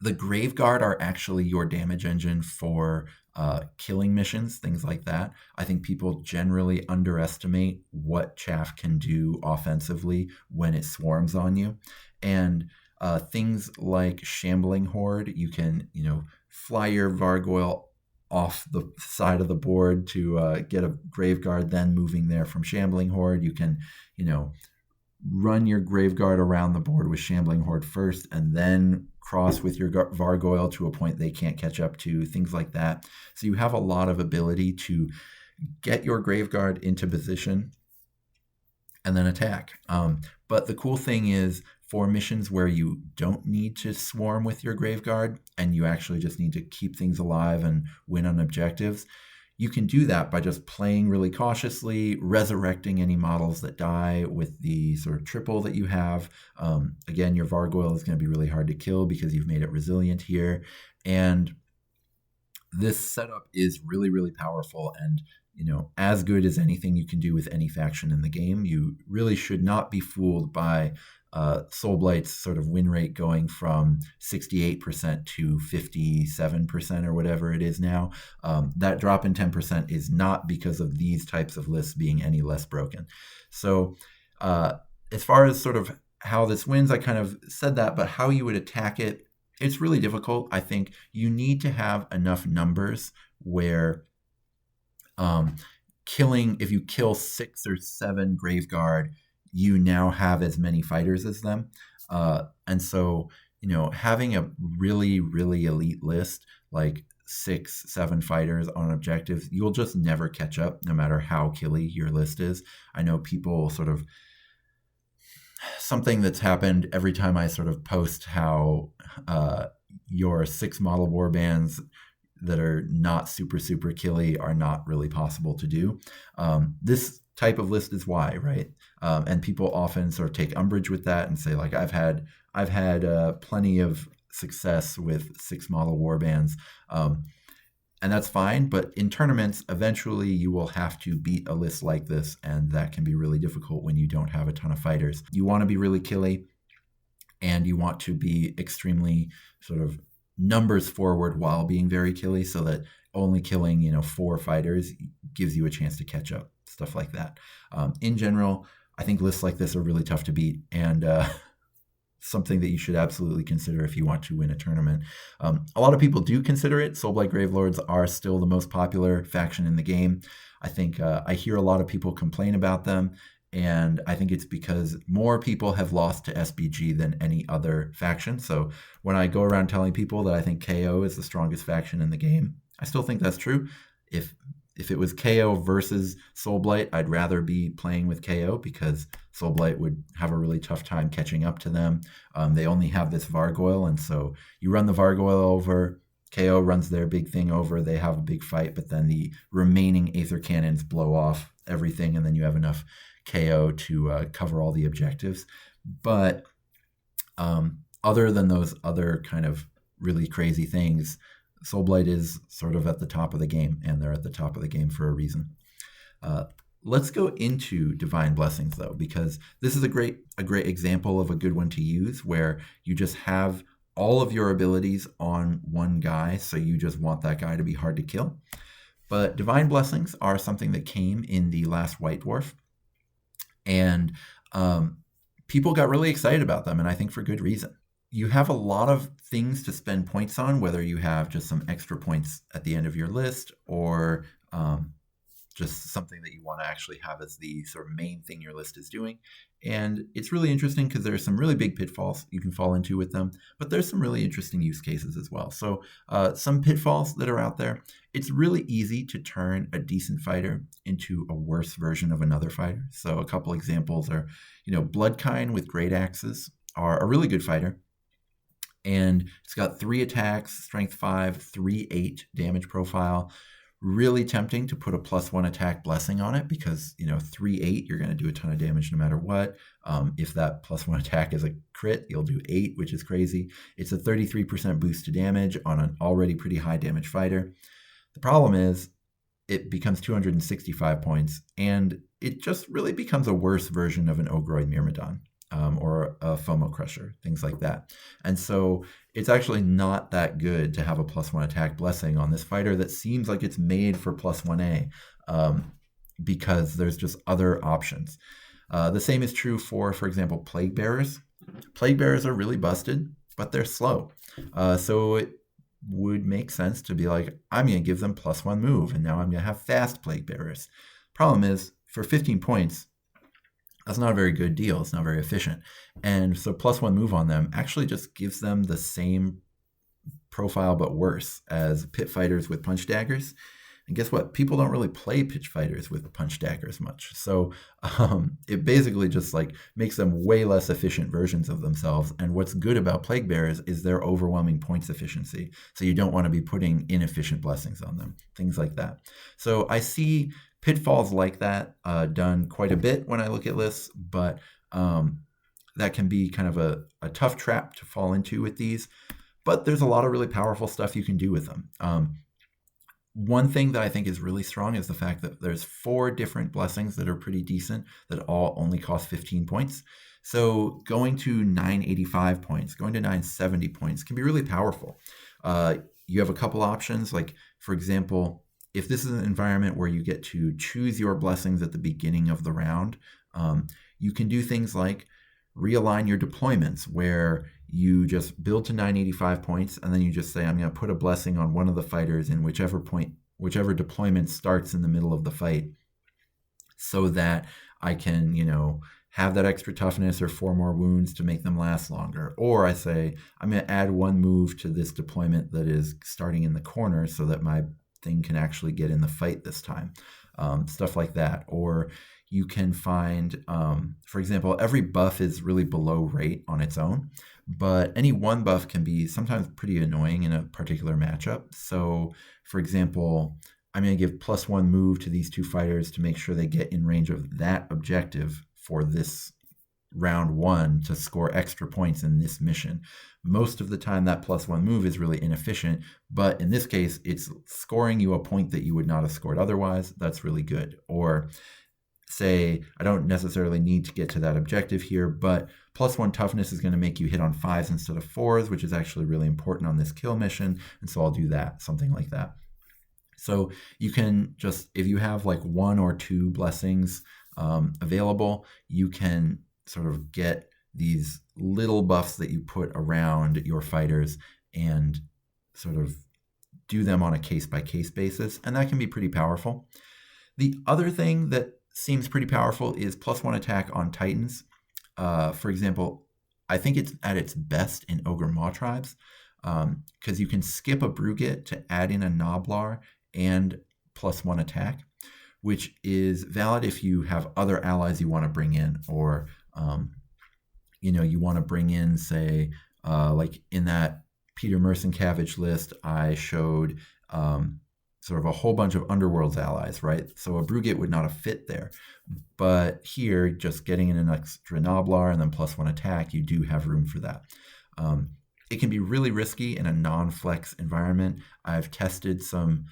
the Graveguard are actually your damage engine for killing missions, things like that. I think people generally underestimate what chaff can do offensively when it swarms on you. And things like Shambling Horde, you can, fly your Vargoyle off the side of the board to get a Graveguard, then moving there from Shambling Horde. You can, run your Graveguard around the board with Shambling Horde first, and then cross with your Vargoyle to a point they can't catch up to, things like that. So you have a lot of ability to get your Graveguard into position and then attack. But the cool thing is, for missions where you don't need to swarm with your Graveguard and you actually just need to keep things alive and win on objectives, you can do that by just playing really cautiously, resurrecting any models that die with the sort of triple that you have. Again, your Vargoyle is going to be really hard to kill because you've made it resilient here. And this setup is really, really powerful and, as good as anything you can do with any faction in the game. You really should not be fooled by Soulblight's sort of win rate going from 68% to 57% or whatever it is now. That drop in 10% is not because of these types of lists being any less broken. So as far as sort of how this wins, I kind of said that, but how you would attack it, it's really difficult. I think you need to have enough numbers where if you kill 6 or 7 Graveguard, you now have as many fighters as them. And so, having a really, really elite list, like 6, 7 fighters on objectives, you'll just never catch up no matter how killy your list is. I know people sort of, something that's happened every time I sort of post how your 6 model warbands that are not super, super killy are not really possible to do. This type of list is why, right? And people often sort of take umbrage with that and say, like, I've had plenty of success with 6 model warbands, and that's fine. But in tournaments, eventually you will have to beat a list like this, and that can be really difficult when you don't have a ton of fighters. You want to be really killy, and you want to be extremely sort of numbers forward while being very killy, so that only killing 4 fighters gives you a chance to catch up, stuff like that. In general, I think lists like this are really tough to beat, and something that you should absolutely consider if you want to win a tournament. A lot of people do consider it. Soulblight Gravelords are still the most popular faction in the game. I think I hear a lot of people complain about them, and I think it's because more people have lost to SBG than any other faction. So when I go around telling people that I think KO is the strongest faction in the game, I still think that's true. If if it was KO versus Soul Blight, I'd rather be playing with KO because Soul Blight would have a really tough time catching up to them. They only have this Vargoyle, and so you run the Vargoyle over, KO runs their big thing over, they have a big fight, but then the remaining Aether Cannons blow off everything, and then you have enough KO to cover all the objectives. But other than those other kind of really crazy things, Soul Blight is sort of at the top of the game, and they're at the top of the game for a reason. Let's go into Divine Blessings, though, because this is a great example of a good one to use, where you just have all of your abilities on one guy, so you just want that guy to be hard to kill. But Divine Blessings are something that came in the last White Dwarf, and people got really excited about them, and I think for good reason. You have a lot of things to spend points on, whether you have just some extra points at the end of your list or just something that you want to actually have as the sort of main thing your list is doing. And it's really interesting because there's some really big pitfalls you can fall into with them, but there's some really interesting use cases as well. So some pitfalls that are out there. It's really easy to turn a decent fighter into a worse version of another fighter. So a couple examples are, Bloodkind with Great Axes are a really good fighter. And it's got 3 attacks, strength 5, 3/8 damage profile. Really tempting to put a +1 attack blessing on it because, 3/8, you're going to do a ton of damage no matter what. If that +1 attack is a crit, you'll do 8, which is crazy. It's a 33% boost to damage on an already pretty high damage fighter. The problem is it becomes 265 points, and it just really becomes a worse version of an Ogroid Myrmidon. Or a FOMO Crusher, things like that. And so it's actually not that good to have a +1 attack blessing on this fighter that seems like it's made for +1A because there's just other options. The same is true for example, Plague Bearers. Plague Bearers are really busted, but they're slow. So it would make sense to be like, I'm going to give them +1 move, and now I'm going to have fast Plague Bearers. Problem is, for 15 points, that's not a very good deal. It's not very efficient. And so +1 move on them actually just gives them the same profile but worse as pit fighters with punch daggers. And guess what? People don't really play pitch fighters with punch daggers much. So it basically just makes them way less efficient versions of themselves. And what's good about Plague Bearers is their overwhelming points efficiency. So you don't want to be putting inefficient blessings on them, things like that. So I see pitfalls like that done quite a bit when I look at lists, but that can be kind of a tough trap to fall into with these. But there's a lot of really powerful stuff you can do with them. One thing that I think is really strong is the fact that there's 4 different blessings that are pretty decent that all only cost 15 points. So going to 985 points, going to 970 points can be really powerful. You have a couple options, for example, if this is an environment where you get to choose your blessings at the beginning of the round, you can do things like realign your deployments, where you just build to 985 points, and then you just say, I'm going to put a blessing on one of the fighters in whichever deployment starts in the middle of the fight, so that I can, have that extra toughness or 4 more wounds to make them last longer. Or I say, I'm going to add 1 move to this deployment that is starting in the corner so that my thing can actually get in the fight this time. Stuff like that. Or you can find, for example, every buff is really below rate on its own, but any one buff can be sometimes pretty annoying in a particular matchup. So, for example, I'm going to give +1 move to these 2 fighters to make sure they get in range of that objective for this round 1 to score extra points in this mission. Most of the time that +1 move is really inefficient, but in this case, it's scoring you a point that you would not have scored otherwise. That's really good. Or say, I don't necessarily need to get to that objective here, but +1 toughness is going to make you hit on 5s instead of 4s, which is actually really important on this kill mission, and so I'll do that, something like that. So you can just, if you have 1 or 2 blessings available, you can sort of get these little buffs that you put around your fighters and sort of do them on a case-by-case basis, and that can be pretty powerful. The other thing that seems pretty powerful is +1 attack on Titans. For example, I think it's at its best in Ogre Maw tribes, because you can skip a Brugit to add in a Noblar and +1 attack, which is valid if you have other allies you want to bring in, or you want to bring in, say, like in that Peter Mercencavage list, I showed sort of a whole bunch of Underworlds allies, right? So a Brugit would not have fit there. But here, just getting in an extra Noblar and then +1 attack, you do have room for that. It can be really risky in a non-flex environment. I've tested some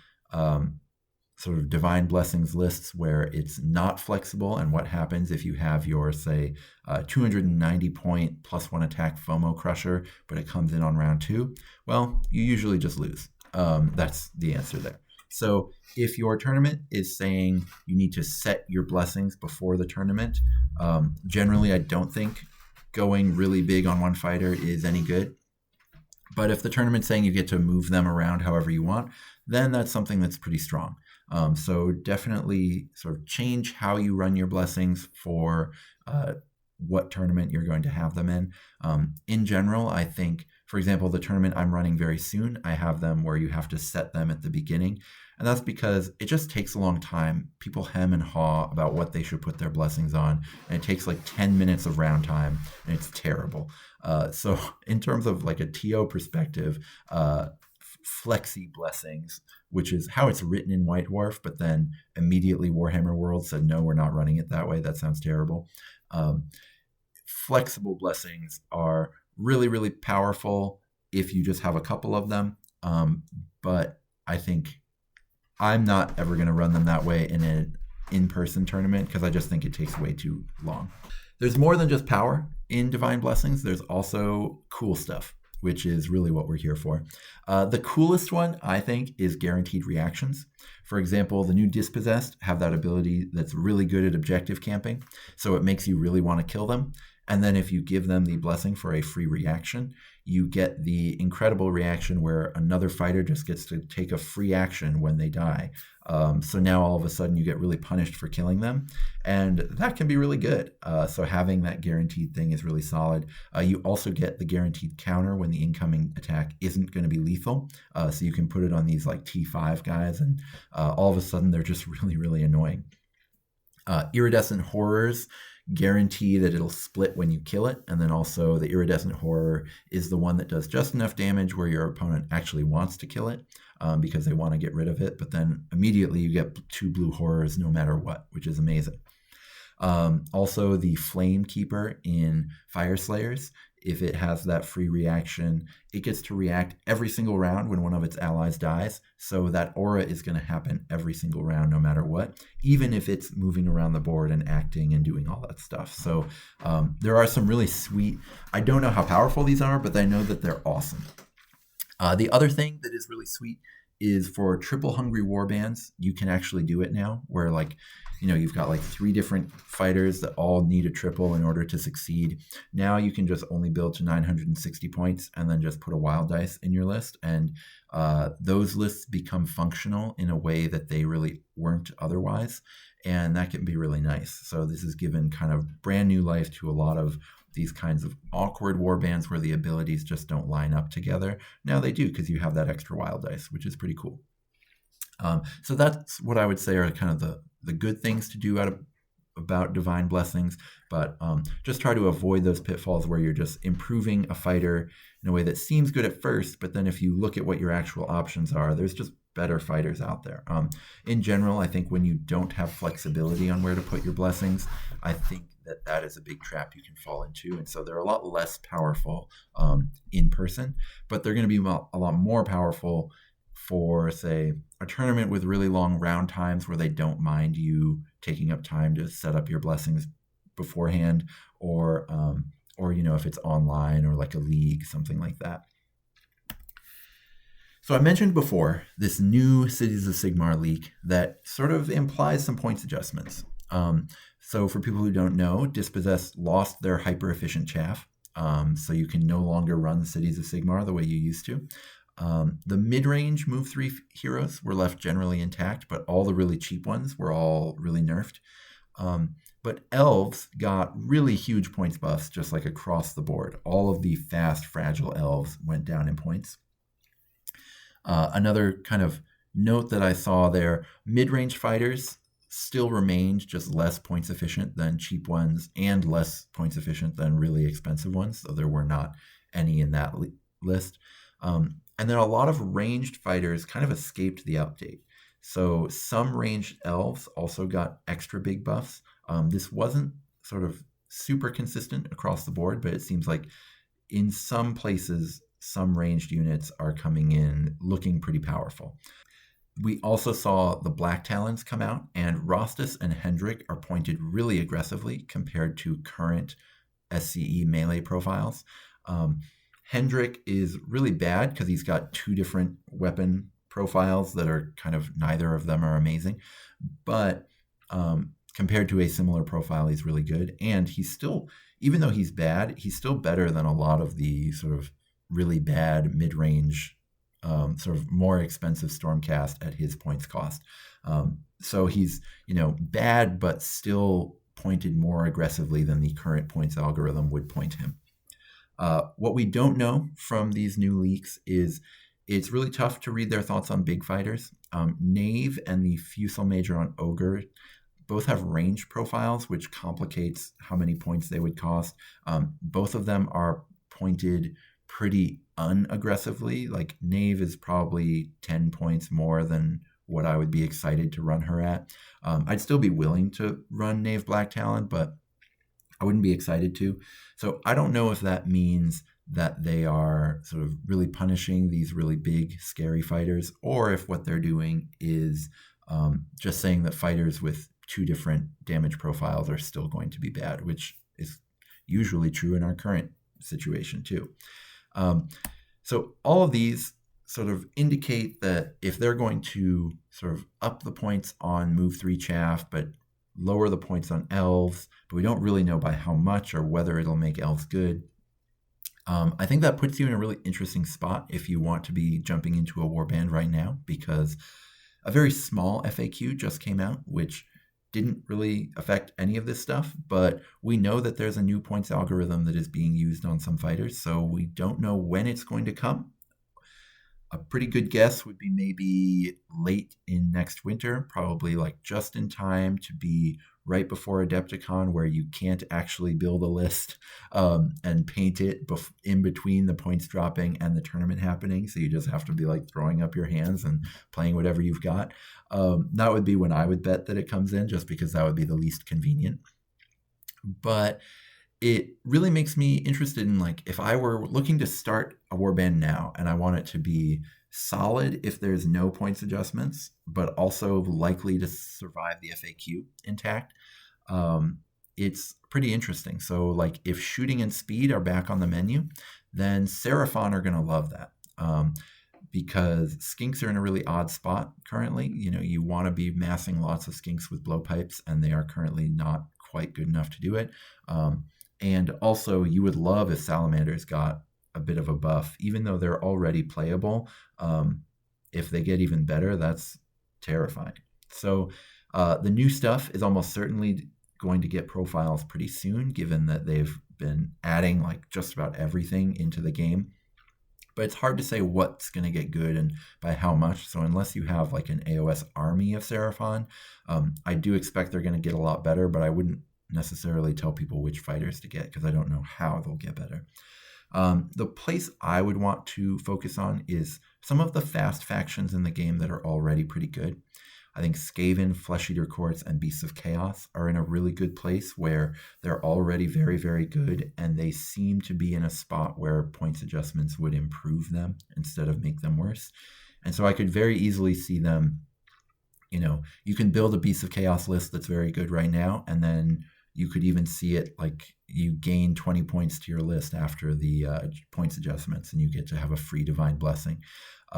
sort of Divine Blessings lists where it's not flexible, and what happens if you have your, say, 290 point +1 attack FOMO Crusher, but it comes in on round 2. Well, you usually just lose. That's the answer there. So if your tournament is saying you need to set your blessings before the tournament, generally I don't think going really big on one fighter is any good. But if the tournament's saying you get to move them around however you want, then that's something that's pretty strong. So definitely sort of change how you run your blessings for what tournament you're going to have them in. In general, I think, for example, the tournament I'm running very soon, I have them where you have to set them at the beginning. And that's because it just takes a long time. People hem and haw about what they should put their blessings on. And it takes like 10 minutes of round time, and it's terrible. So in terms of like a TO perspective, flexi blessings, which is how it's written in White Dwarf, but then immediately Warhammer World said, no, we're not running it that way. That sounds terrible. Flexible blessings are really, really powerful if you just have a couple of them. But I think I'm not ever going to run them that way in an in-person tournament because I just think it takes way too long. There's more than just power in Divine Blessings. There's also cool stuff, which is really what we're here for. The coolest one, I think, is guaranteed reactions. For example, the new Dispossessed have that ability that's really good at objective camping, so it makes you really want to kill them. And then if you give them the blessing for a free reaction, you get the incredible reaction where another fighter just gets to take a free action when they die. So now all of a sudden you get really punished for killing them, and that can be really good. So having that guaranteed thing is really solid. You also get the guaranteed counter when the incoming attack isn't going to be lethal. So you can put it on these like T5 guys, and all of a sudden they're just really, really annoying. Iridescent Horrors guarantee that it'll split when you kill it, and then also the Iridescent Horror is the one that does just enough damage where your opponent actually wants to kill it because they want to get rid of it, but then immediately you get 2 blue horrors no matter what, which is amazing. Also the Flame Keeper in Fire Slayers, if it has that free reaction, it gets to react every single round when one of its allies dies. So that aura is going to happen every single round no matter what, even if it's moving around the board and acting and doing all that stuff. So there are some really sweet, I don't know how powerful these are, but I know that they're awesome. The other thing that is really sweet is for triple hungry warbands, you can actually do it now where you've got like 3 different fighters that all need a triple in order to succeed. Now you can just only build to 960 points and then just put a wild dice in your list. And those lists become functional in a way that they really weren't otherwise. And that can be really nice. So this has given kind of brand new life to a lot of these kinds of awkward warbands where the abilities just don't line up together. Now they do because you have that extra wild dice, which is pretty cool. So that's what I would say are kind of the good things to do about Divine Blessings, but just try to avoid those pitfalls where you're just improving a fighter in a way that seems good at first, but then if you look at what your actual options are, there's just better fighters out there. In general, I think when you don't have flexibility on where to put your blessings, I think that is a big trap you can fall into. And so they're a lot less powerful in person, but they're going to be a lot more powerful for, say, a tournament with really long round times where they don't mind you taking up time to set up your blessings beforehand, or if it's online or like a league, something like that. So I mentioned before this new Cities of Sigmar leak that sort of implies some points adjustments. So for people who don't know, Dispossessed lost their hyper-efficient chaff, so you can no longer run Cities of Sigmar the way you used to. The mid-range Move 3 heroes were left generally intact, but all the really cheap ones were all really nerfed. But elves got really huge points buffs just like across the board. All of the fast, fragile elves went down in points. Another kind of note that I saw there, mid-range fighters still remained just less points efficient than cheap ones and less points efficient than really expensive ones, so there were not any in that list. And then a lot of ranged fighters kind of escaped the update. So some ranged elves also got extra big buffs. This wasn't sort of super consistent across the board, but it seems like in some places, some ranged units are coming in looking pretty powerful. We also saw the Black Talons come out, and Rostus and Hendrik are pointed really aggressively compared to current SCE melee profiles. Hendrik is really bad because he's got two different weapon profiles that are kind of, neither of them are amazing. But compared to a similar profile, he's really good. And he's still, even though he's bad, he's still better than a lot of the sort of really bad mid-range, sort of more expensive Stormcast at his points cost. So he's, bad, but still pointed more aggressively than the current points algorithm would point him. What we don't know from these new leaks is it's really tough to read their thoughts on big fighters. Knave and the Fusel Major on Ogre both have range profiles, which complicates how many points they would cost. Both of them are pointed pretty unaggressively. Like Knave is probably 10 points more than what I would be excited to run her at. I'd still be willing to run Knave Black Talon, but I wouldn't be excited to. So I don't know if that means that they are sort of really punishing these really big, scary fighters, or if what they're doing is just saying that fighters with two different damage profiles are still going to be bad, which is usually true in our current situation too. So all of these sort of indicate that if they're going to sort of up the points on Move 3 Chaff, but lower the points on elves, but we don't really know by how much or whether it'll make elves good, I think that puts you in a really interesting spot if you want to be jumping into a warband right now, because a very small FAQ just came out, which didn't really affect any of this stuff, but we know that there's a new points algorithm that is being used on some fighters, so we don't know when it's going to come. A pretty good guess would be maybe late in next winter, probably like just in time to be right before Adepticon, where you can't actually build a list and paint it in between the points dropping and the tournament happening. So you just have to be like throwing up your hands and playing whatever you've got. That would be when I would bet that it comes in, just because that would be the least convenient. But it really makes me interested in, like, if I were looking to start a warband now and I want it to be solid if there's no points adjustments, but also likely to survive the FAQ intact, it's pretty interesting. So like if shooting and speed are back on the menu, then Seraphon are going to love that. Because skinks are in a really odd spot currently. You want to be massing lots of skinks with blowpipes, and they are currently not quite good enough to do it. And also, you would love if Salamanders got a bit of a buff, even though they're already playable. If they get even better, that's terrifying. So the new stuff is almost certainly going to get profiles pretty soon, given that they've been adding like just about everything into the game. But it's hard to say what's going to get good and by how much. So unless you have like an AOS army of Seraphon, I do expect they're going to get a lot better, but I wouldn't necessarily tell people which fighters to get because I don't know how they'll get better. The place I would want to focus on is some of the fast factions in the game that are already pretty good. I think Skaven, Flesh Eater Courts, and Beasts of Chaos are in a really good place where they're already very, very good, and they seem to be in a spot where points adjustments would improve them instead of make them worse. And so I could very easily see them, you can build a Beasts of Chaos list that's very good right now, and then you could even see it like you gain 20 points to your list after the points adjustments, and you get to have a free Divine Blessing,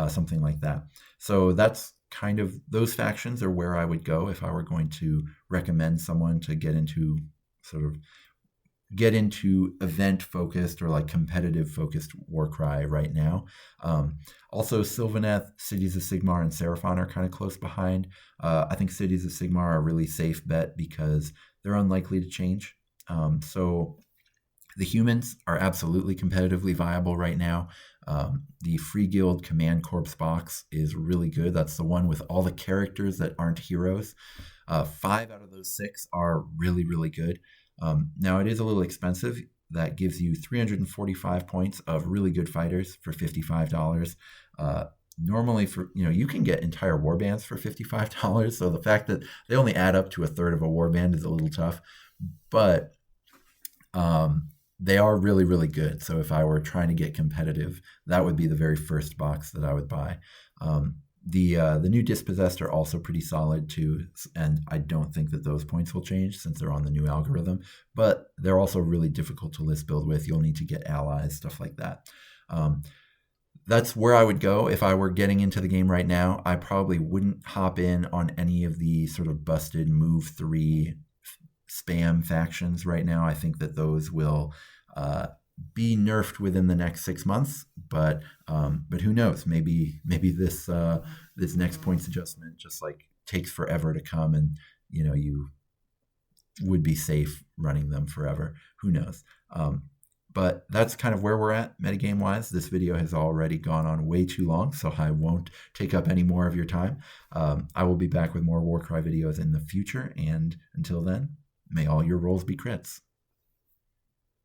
something like that. So that's kind of, those factions are where I would go if I were going to recommend someone to get into event focused or like competitive focused Warcry right now. Also Sylvaneth, Cities of Sigmar, and Seraphon are kind of close behind. I think Cities of Sigmar are a really safe bet because they're unlikely to change. So The humans are absolutely competitively viable right now. The Free Guild Command Corps box is really good. That's the one with all the characters that aren't heroes. 5 out of those 6 are really, really good. Now, it is a little expensive. That gives you 345 points of really good fighters for $55. Normally, for you can get entire warbands for $55. So the fact that they only add up to a third of a warband is a little tough. But they are really, really good. So if I were trying to get competitive, that would be the very first box that I would buy. The new Dispossessed are also pretty solid too, and I don't think that those points will change since they're on the new algorithm, but they're also really difficult to list build with. You'll need to get allies, stuff like that. That's where I would go if I were getting into the game right now. I probably wouldn't hop in on any of the sort of busted move 3 spam factions right now. I think that those will be nerfed within the next 6 months, but who knows? Maybe this next points adjustment just like takes forever to come, and you would be safe running them forever. Who knows? But that's kind of where we're at metagame wise. This video has already gone on way too long, so I won't take up any more of your time. I will be back with more Warcry videos in the future, and until then, may all your rolls be crits.